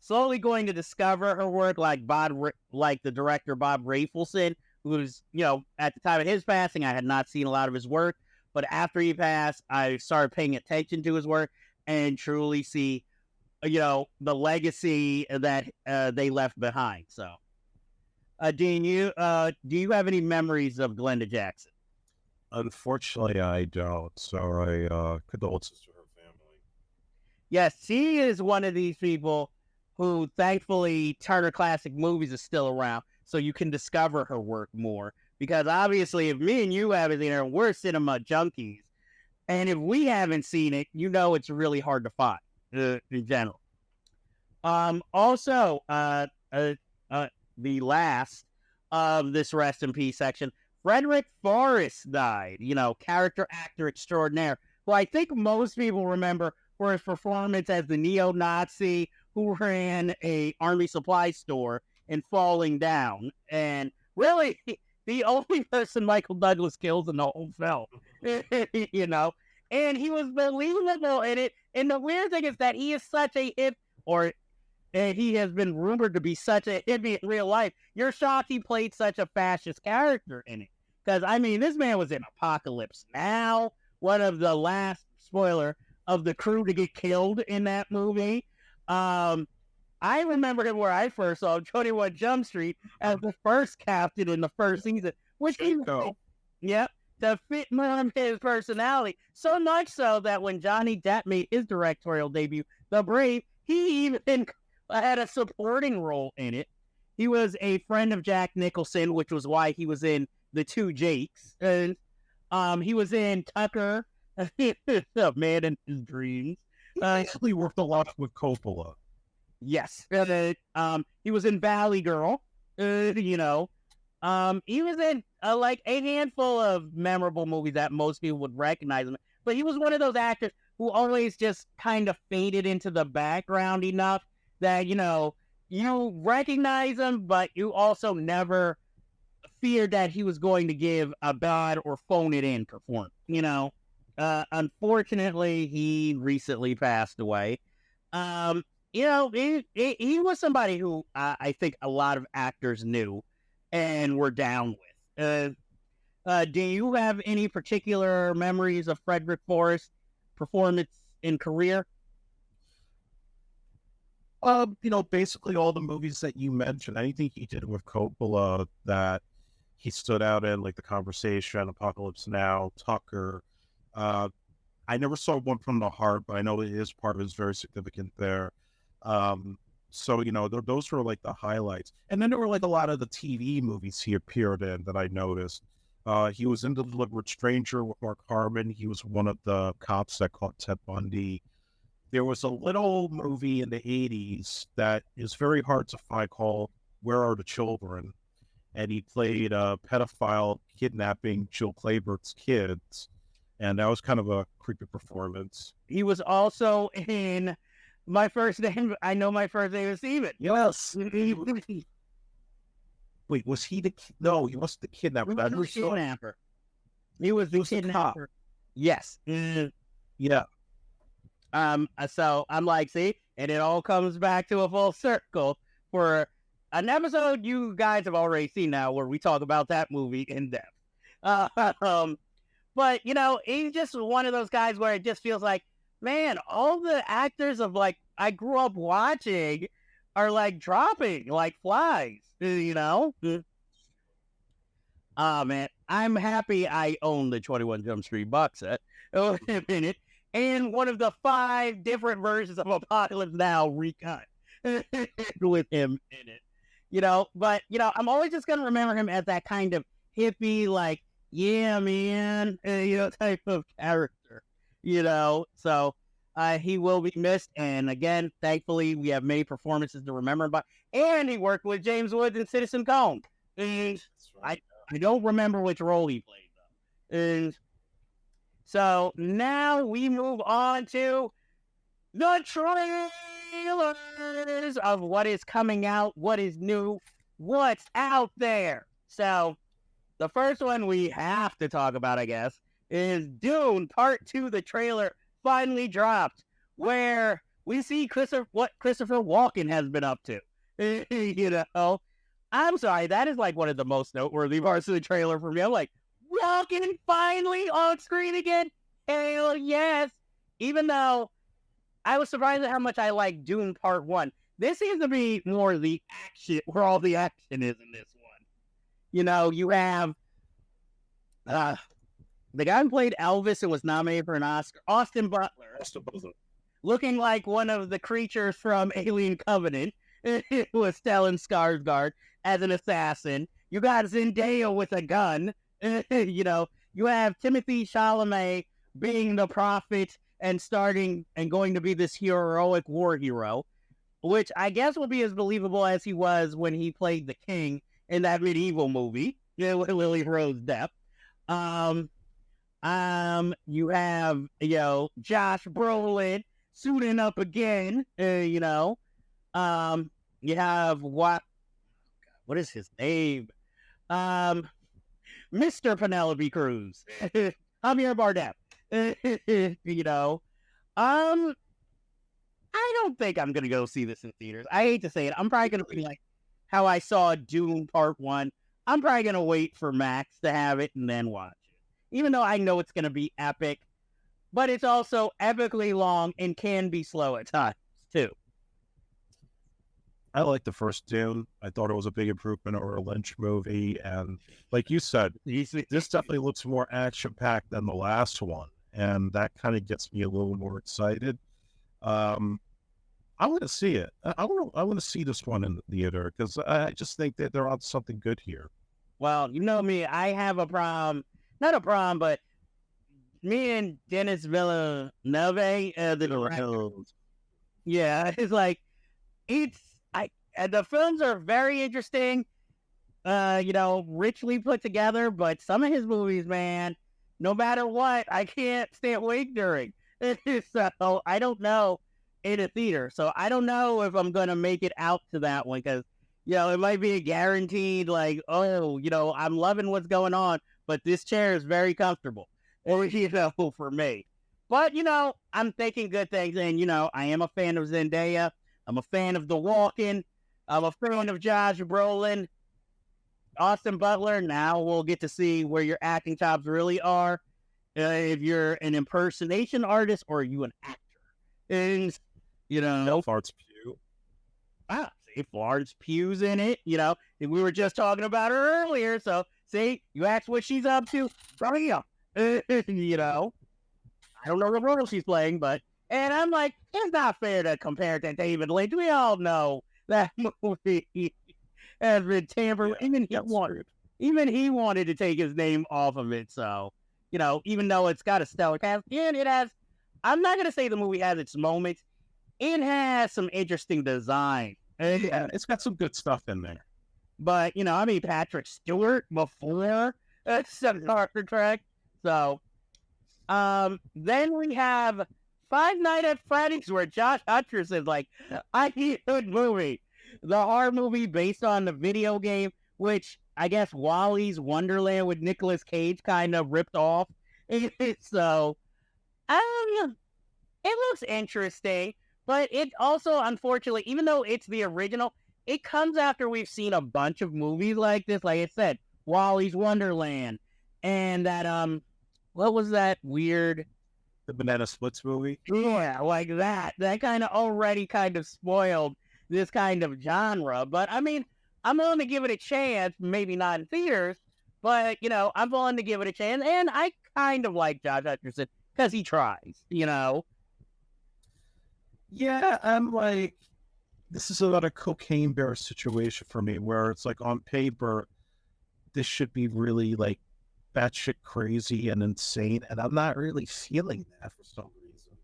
slowly going to discover her work like the director Bob Rafelson, who's, at the time of his passing, I had not seen a lot of his work, but after he passed, I started paying attention to his work and truly see, the legacy that they left behind. So, Dean, do you have any memories of Glenda Jackson? Unfortunately, I don't. So condolences to her family. Yes, she is one of these people who, thankfully, Turner Classic Movies is still around, so you can discover her work more. Because obviously, if me and you haven't seen her, we're cinema junkies. And if we haven't seen it, it's really hard to find in general. Also, the last of this rest in peace section, Frederick Forrest died, character actor extraordinaire, who I think most people remember for his performance as the neo-Nazi who ran a army supply store and falling down. And really, the only person Michael Douglas kills in the whole film, and he was believable in it. And the weird thing is that he is such a he has been rumored to be such a hippie in real life. You're shocked he played such a fascist character in it. Because, this man was in Apocalypse Now, one of the last, spoiler, of the crew to get killed in that movie. I remember him where I first saw him, 21 Jump Street, as the first captain in the first season, which to fit more of his personality. So much so that when Johnny Depp made his directorial debut, The Brave, he even had a supporting role in it. He was a friend of Jack Nicholson, which was why he was in The Two Jakes. And he was in Tucker, A Man in His Dreams. He basically worked a lot with Coppola. Yes. He was in Valley Girl. He was in like a handful of memorable movies that most people would recognize him. But he was one of those actors who always just kind of faded into the background enough that, you recognize him, but you also never feared that he was going to give a bad or phone it in performance. Unfortunately, he recently passed away. He was somebody who I think a lot of actors knew and were down with. Do you have any particular memories of Frederick Forrest's performance in career? Basically all the movies that you mentioned, anything he did with Coppola that he stood out in, like The Conversation, Apocalypse Now, Tucker. I never saw One from the Heart, but I know his part was very significant there. So, those were like the highlights. And then there were like a lot of the TV movies he appeared in that I noticed. He was in The Deliberate Stranger with Mark Harmon. He was one of the cops that caught Ted Bundy. There was a little movie in the 80s that is very hard to find called Where Are the Children? and he played a pedophile kidnapping Jill Clayburgh's kids, and that was kind of a creepy performance. He was also in My First Name. I Know My First Name is Steven. Yes. Wait, was he the? No, he wasn't the kidnapper. He was the kidnapper. He was the kidnapper. Yes. Yeah. So I'm like, see, and it all comes back to a full circle for an episode you guys have already seen now, where we talk about that movie in depth. But you know, he's just one of those guys where it just feels like, man, all the actors of like I grew up watching are like dropping like flies, you know? Man, I'm happy I own the 21 Jump Street box set in a minute, and one of the 5 different versions of Apocalypse Now recut with him in it. You know, but you know, I'm always just gonna remember him as that kind of hippie, like, yeah, man, you know, type of character. You know, so he will be missed. And again, thankfully, we have many performances to remember him by. And he worked with James Woods and Citizen Cone. And I don't remember which role he played, though. And so now we move on to the trailers of what is coming out, what is new, what's out there. So the first one we have to talk about, I guess, is Dune Part 2. The trailer finally dropped, where we see what Christopher Walken has been up to. You know, I'm sorry, that is like one of the most noteworthy parts of the trailer for me. I'm like, Walken finally on screen again? Hell yes! Even though I was surprised at how much I like Dune Part 1. This seems to be more the action, where all the action is in this one. You know, you have the guy who played Elvis and was nominated for an Oscar, Austin Butler, looking like one of the creatures from Alien Covenant, was Stellan Skarsgård as an assassin. You got Zendaya with a gun. You know, you have Timothy Chalamet being the prophet and going to be this heroic war hero, which I guess will be as believable as he was when he played the king in that medieval movie, with Lily Rose Depp. You have, you know, Josh Brolin suiting up again, you know. You have what is his name? Mr. Penelope Cruz. Javier Bardem. You know. I don't think I'm gonna go see this in theaters. I hate to say it. I'm probably gonna be like how I saw Dune Part 1. I'm probably gonna wait for Max to have it and then watch it. Even though I know it's gonna be epic, but it's also epically long and can be slow at times too. I like the first Dune. I thought it was a big improvement over a Lynch movie, and like you said, this definitely looks more action-packed than the last one, and that kind of gets me a little more excited. I want to see it. I want to see this one in the theater, because I just think that they're on something good here. Well, you know me, I have a problem. Not a problem, but me and Dennis Villeneuve, the director, yeah, it's like, the films are very interesting, you know, richly put together, but some of his movies, man, no matter what, I can't stay awake during. So I don't know in a theater. So I don't know if I'm going to make it out to that one, because, you know, it might be a guaranteed, like, oh, you know, I'm loving what's going on, but this chair is very comfortable, or, you know, for me. But, you know, I'm thinking good things, and, you know, I am a fan of Zendaya. I'm a fan of The Walken. I'm a fan of Josh Brolin. Austin Butler. Now we'll get to see where your acting chops really are. If you're an impersonation artist or are you an actor. And, you know. Florence Pugh. See, Florence Pugh's in it. You know, we were just talking about her earlier. So, see, you asked what she's up to. Right here. You know. I don't know what role she's playing, but. And I'm like, it's not fair to compare it to David Lynch. We all know that movie has been tampered. Yeah, even he wanted to take his name off of it. So, you know, even though it's got a stellar cast, and it has, I'm not going to say the movie has its moments. It has some interesting design. Yeah, it's got some good stuff in there. But, Patrick Stewart before Star Trek. So, then we have Five Nights at Freddy's, where Josh Hutcherson's like, I need a good movie. The horror movie based on the video game, which I guess Wally's Wonderland with Nicolas Cage kind of ripped off. So, it looks interesting, but it also, unfortunately, even though it's the original, it comes after we've seen a bunch of movies like this. Like I said, Wally's Wonderland, and that, what was that weird? The Banana Splits movie? Yeah, like that. That kind of already kind of spoiled this kind of genre. But, I mean, I'm willing to give it a chance, maybe not in theaters, but, I'm willing to give it a chance. And I kind of like Josh Hutcherson because he tries, Yeah, I'm like, this is about a cocaine bear situation for me, where it's like on paper, this should be really like batshit crazy and insane, and I'm not really feeling that for some reason.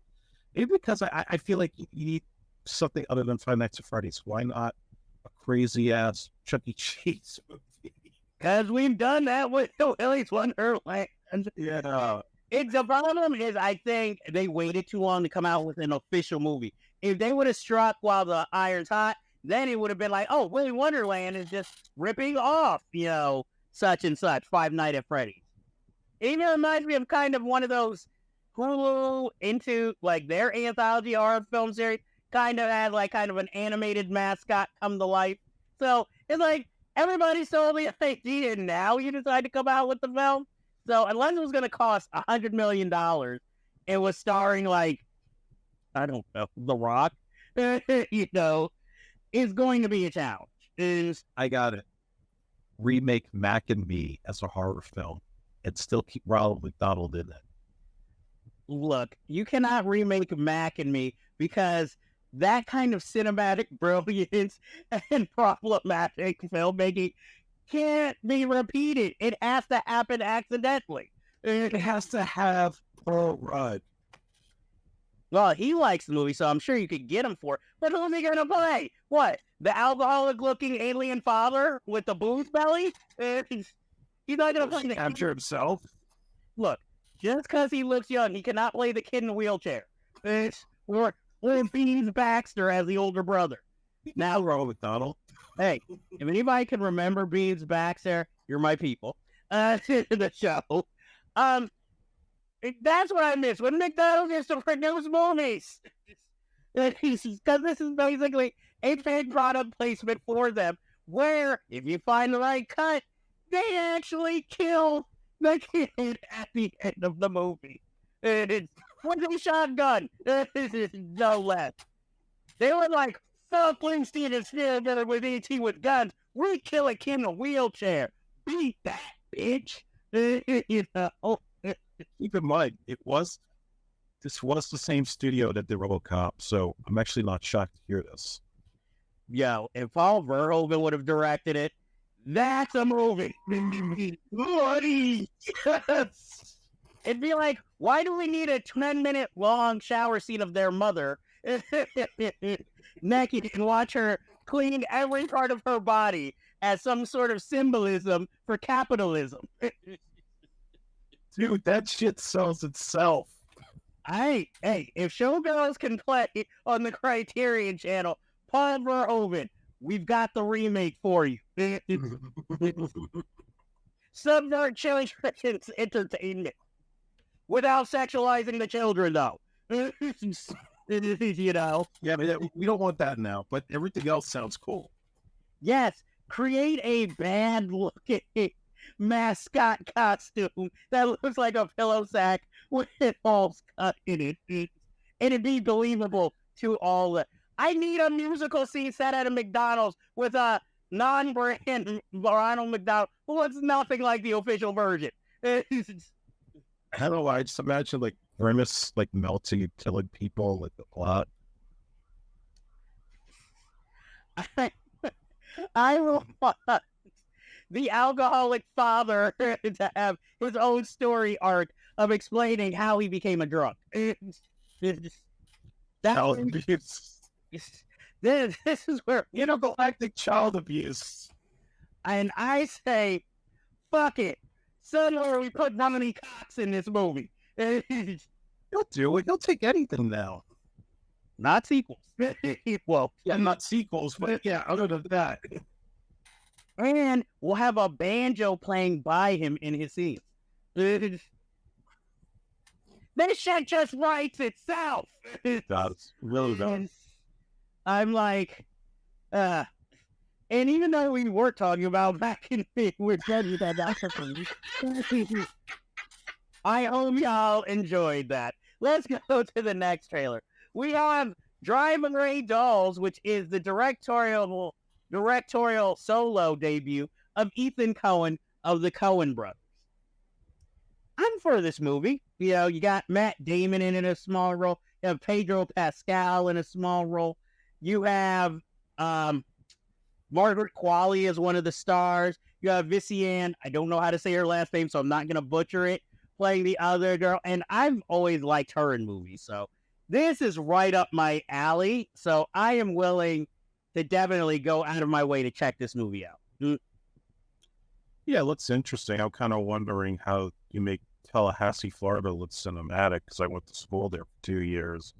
Maybe because I feel like you need something other than Five Nights at Freddy's. Why not a crazy ass Chuck E. Cheese movie? Because we've done that with Willy's Wonderland. Yeah. The problem is, I think they waited too long to come out with an official movie. If they would have struck while the iron's hot, then it would have been like, oh, Willy Wonderland is just ripping off, such and such, Five Nights at Freddy's. It even reminds me of kind of one of those Hulu into, like, their anthology horror film series, kind of had, like, kind of an animated mascot come to life. So, it's like, everybody sold the idea, and now you decide to come out with the film? So, unless it was going to cost $100 million, it was starring, like, I don't know, The Rock, it's going to be a challenge. I got it. Remake Mac and Me as a horror film and still keep Ronald McDonald in it. Look, you cannot remake Mac and Me because that kind of cinematic brilliance and problematic filmmaking can't be repeated. It has to happen accidentally. It has to have Paul Rudd. Well, he likes the movie, so I'm sure you could get him for it. But who's he going to play? What? The alcoholic-looking alien father with the booze belly? He's not going to play the capture himself. Look, just because he looks young, he cannot play the kid in the wheelchair. Or Beans Baxter as the older brother. Now, Ronald McDonald. Hey, if anybody can remember Beans Baxter, you're my people. The show. That's what I miss when McDonald used to produce movies. Because this is basically a paid product placement for them, where if you find the right cut, they actually kill the kid at the end of the movie. It's with a shotgun. No less. They were like, Phil Springsteen is still together with E.T. with guns. We kill a kid in a wheelchair. Beat that, bitch. Keep in mind, this was the same studio that did RoboCop, so I'm actually not shocked to hear this. Yo, if Paul Verhoeven would have directed it, that's a movie. Bloody yes. It'd be like, why do we need a 10-minute long shower scene of their mother naked and watch her cleaning every part of her body as some sort of symbolism for capitalism? Dude, that shit sells itself. Hey, if Showgirls can play on the Criterion Channel, Paul Verhoeven, we've got the remake for you. Subvert children's entertainment without sexualizing the children, though. Yeah, but we don't want that now, but everything else sounds cool. Yes, create a bad-looking mascot costume that looks like a pillow sack with balls cut in it. It'd be believable to all. I need a musical scene set at a McDonald's with a non-brand Ronald McDonald who looks nothing like the official version. I don't know. I just imagine like Grimace like melting and killing people like a lot. I will want the alcoholic father to have his own story arc of explaining how he became a drunk. Child abuse. This is where Intergalactic child abuse. And I say, fuck it. Somewhere we put how many cocks in this movie. He'll do it. He'll take anything now. Not sequels. Well, Yeah, not sequels, but yeah, other than that. and we'll have a banjo playing by him in his scenes. This shit just writes itself. It does. Really does. And I'm like, and even though we were talking about back in we're getting that I hope y'all enjoyed that. Let's go to the next trailer. We have Driving Ray Dolls, which is the directorial solo debut of Ethan Coen of the Coen brothers. I'm for this movie. You know, you got Matt Damon in a small role. You have Pedro Pascal in a small role. You have Margaret Qualley as one of the stars. You have Vivian, I don't know how to say her last name, so I'm not going to butcher it, playing the other girl. And I've always liked her in movies. So this is right up my alley. So I am willing to definitely go out of my way to check this movie out. Yeah, it looks interesting. I'm kind of wondering how you make Tallahassee, Florida look cinematic, because I went to school there for 2 years.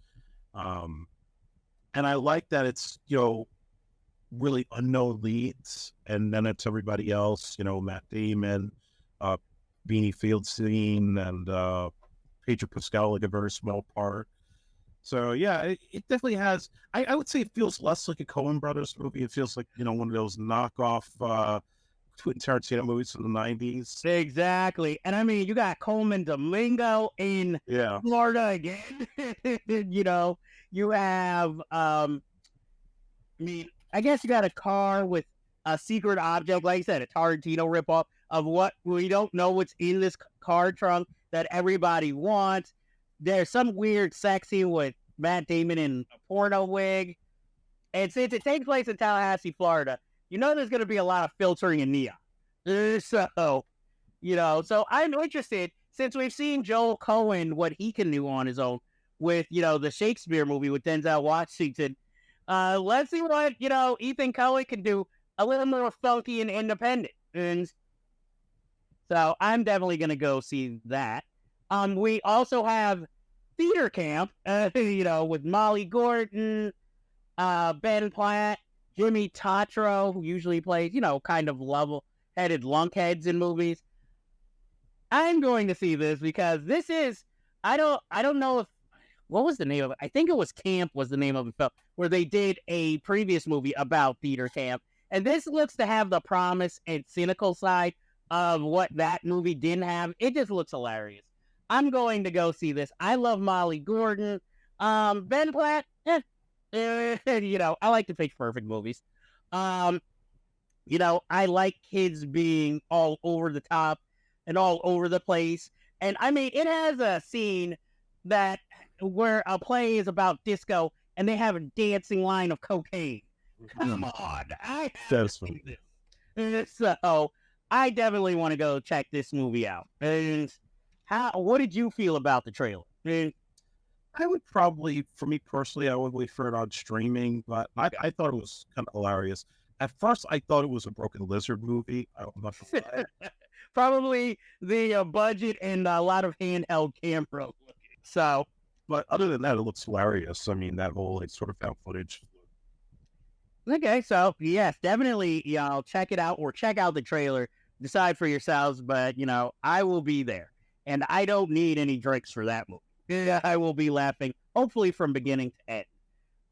And I like that it's, you know, really unknown leads, and then it's everybody else, you know, Matt Damon, Beanie Fieldstein, and Pedro Pascal, like a very small part. So yeah, it definitely has. I would say it feels less like a Coen Brothers movie. It feels like, you know, one of those knockoff Quentin Tarantino movies from the 90s. Exactly. And I mean, you got Coleman Domingo in Florida again. You know, you have, I mean, I guess you got a car with a secret object, like I said, a Tarantino ripoff of what we don't know what's in this car trunk that everybody wants. There's some weird sex scene with Matt Damon in a porno wig. And since it takes place in Tallahassee, Florida, you know there's going to be a lot of filtering in neon. So, you know, so I'm interested, since we've seen Joel Coen, what he can do on his own with, you know, the Shakespeare movie with Denzel Washington. Let's see what, you know, Ethan Coen can do a little more funky and independent. And so I'm definitely going to go see that. We also have Theater Camp, you know, with Molly Gordon, Ben Platt, Jimmy Tatro, who usually plays, you know, kind of level-headed lunkheads in movies. I'm going to see this because this is, I don't know if, what was the name of it? I think it was Camp was the name of the film, where they did a previous movie about theater camp. And this looks to have the promise and cynical side of what that movie didn't have. It just looks hilarious. I'm going to go see this. I love Molly Gordon. Ben Platt, you know, I like to pitch perfect movies. You know, I like kids being all over the top and all over the place. And I mean, it has a scene that where a play is about disco and they have a dancing line of cocaine. Come on. I have to see this. So I definitely want to go check this movie out. And what did you feel about the trailer? I would probably, for me personally, I would wait for it on streaming, but I thought it was kind of hilarious. At first, I thought it was a Broken Lizard movie. I'm not gonna lie. Probably the budget and a lot of handheld camera. So, but other than that, it looks hilarious. I mean, that whole like, sort of found footage. Okay, so yes, definitely, you know, check it out or check out the trailer. Decide for yourselves, but you know, I will be there, and I don't need any drinks for that movie. Yeah, I will be laughing, hopefully from beginning to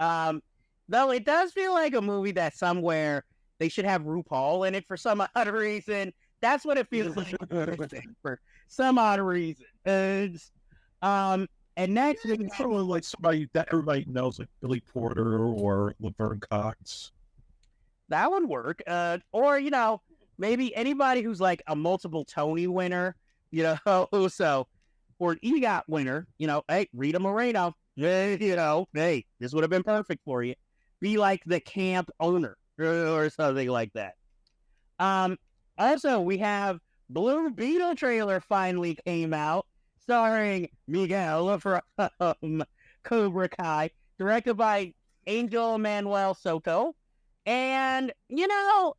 end. Though it does feel like a movie that somewhere they should have RuPaul in it for some odd reason. That's what it feels like for some odd reason. And next, we probably like somebody that everybody knows, like Billy Porter or Laverne Cox. That would work. Or, you know, maybe anybody who's like a multiple Tony winner, you know, so, or an EGOT winner, you know, hey, Rita Moreno, you know, hey, this would have been perfect for you. Be like the camp owner or something like that. Also, we have Blue Beetle trailer finally came out, starring Miguel from Cobra Kai, directed by Angel Manuel Soto. And, you know,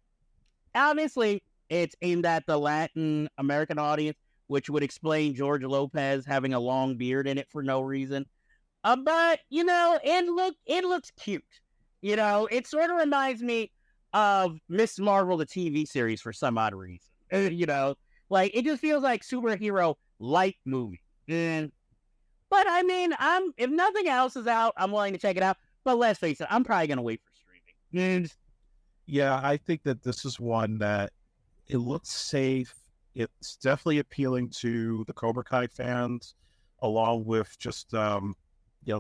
obviously it's aimed at the Latin American audience, which would explain George Lopez having a long beard in it for no reason. But it looks cute. It sort of reminds me of Miss Marvel, the TV series, for some odd reason. Like it just feels like superhero light movie. But I mean, if nothing else is out, I'm willing to check it out. But let's face it, I'm probably gonna wait for streaming. Yeah, I think that this is one that it looks safe. It's definitely appealing to the Cobra Kai fans, along with just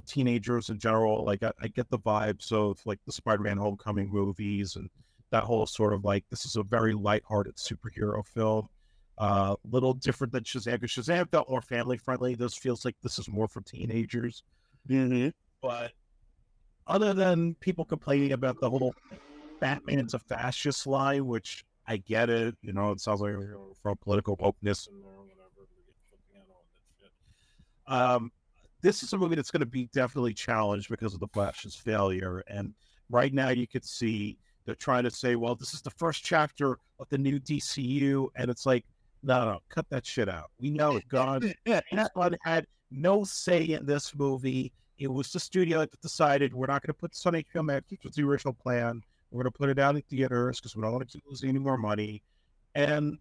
teenagers in general. Like I get the vibes of like the Spider-Man Homecoming movies and that whole sort of like this is a very lighthearted superhero film. Little different than Shazam, because Shazam felt more family friendly. This feels like this is more for teenagers. Mm-hmm. But other than people complaining about the whole Batman's a fascist line, which I get it, it sounds like from political wokeness and whatever. This is a movie that's going to be definitely challenged because of the Flash's failure. And right now you could see they're trying to say, well, this is the first chapter of the new DCU. And it's like, no, cut that shit out. We know it. God, James had no say in this movie. It was the studio that decided we're not going to put this on HBO Max, which was the original plan. We're going to put it out in theaters because we don't want to keep losing any more money. And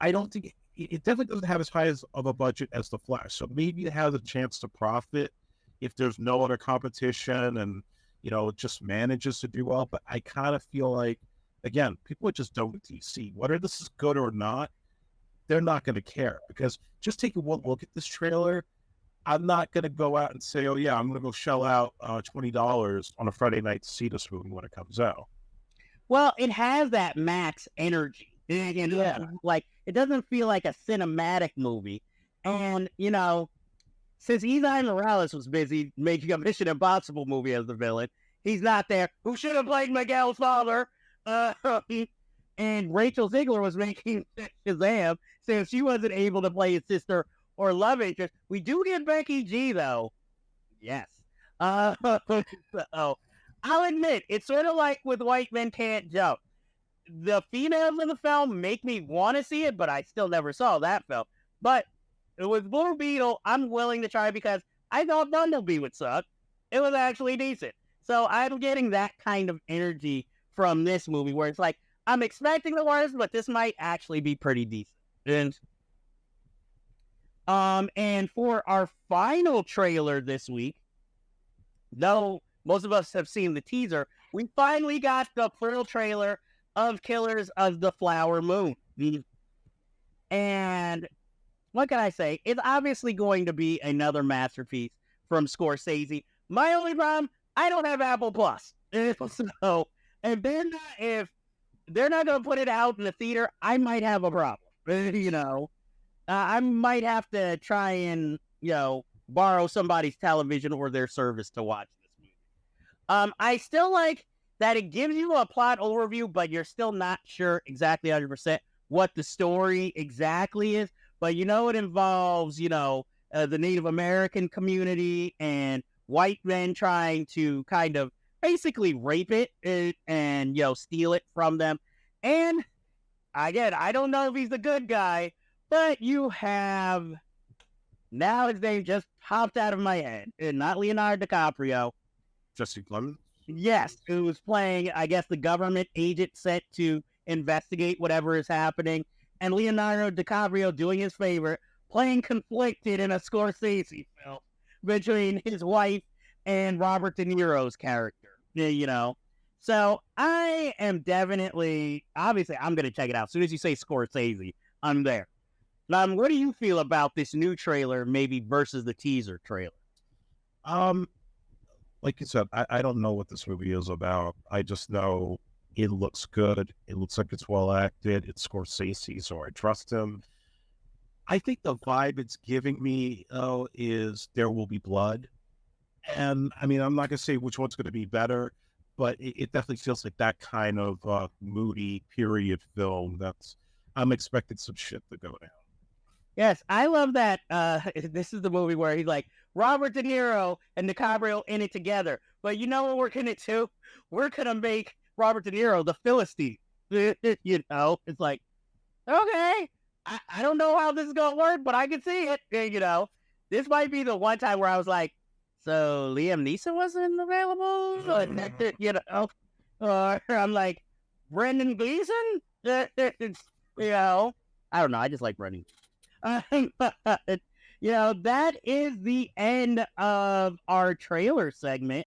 I don't think it definitely doesn't have as high of a budget as The Flash. So maybe it has a chance to profit if there's no other competition and, it just manages to do well. But I kind of feel like, again, people are just done with DC. Whether this is good or not, they're not going to care, because just taking one look at this trailer, I'm not going to go out and say, oh, yeah, I'm going to go shell out $20 on a Friday night to see this movie when it comes out. Well, it has that Max energy. Like, it doesn't feel like a cinematic movie. And, since Eli Morales was busy making a Mission Impossible movie as the villain, he's not there. Who should have played Miguel's father? And Rachel Ziegler was making Shazam, so she wasn't able to play his sister or love interest. We do get Becky G, though. Yes. So, I'll admit, it's sort of like with White Men Can't Jump. The females in the film make me want to see it, but I still never saw that film. But with Blue Beetle, I'm willing to try because I thought Bumblebee would suck. It was actually decent. So I'm getting that kind of energy from this movie where it's like, I'm expecting the worst, but this might actually be pretty decent. And for our final trailer this week, though most of us have seen the teaser, we finally got the full trailer of Killers of the Flower Moon. And what can I say? It's obviously going to be another masterpiece from Scorsese. My only problem, I don't have Apple Plus. So, and then if they're not going to put it out in the theater, I might have a problem. I might have to try and, borrow somebody's television or their service to watch this movie. I still like that it gives you a plot overview, but you're still not sure exactly 100% what the story exactly is. But it involves, the Native American community and white men trying to kind of basically rape it and steal it from them. And again, I don't know if he's the good guy, but you have, now his name just popped out of my head, and not Leonardo DiCaprio. Jesse Plemons? Yes, who was playing, I guess, the government agent sent to investigate whatever is happening, and Leonardo DiCaprio doing his favorite, playing conflicted in a Scorsese film between his wife and Robert De Niro's character. So I am definitely, obviously, I'm going to check it out. As soon as you say Scorsese, I'm there. What do you feel about this new trailer, maybe versus the teaser trailer? Like you said, I don't know what this movie is about. I just know it looks good. It looks like it's well acted. It's Scorsese, so I trust him. I think the vibe it's giving me, is There Will Be Blood. And I mean, I'm not going to say which one's going to be better, but it definitely feels like that kind of moody period film I'm expecting some shit to go down. Yes, I love that. This is the movie where he's like, Robert De Niro and DiCaprio in it together. But you know what we're going to do? We're going to make Robert De Niro the Philistine. You know, it's like, okay, I don't know how this is gonna work, but I can see it. You know, this might be the one time where I was like, so Liam Neeson wasn't available, you know, or I'm like, Brendan Gleeson, you know, I don't know, I just like Brendan. You know, that is the end of our trailer segment.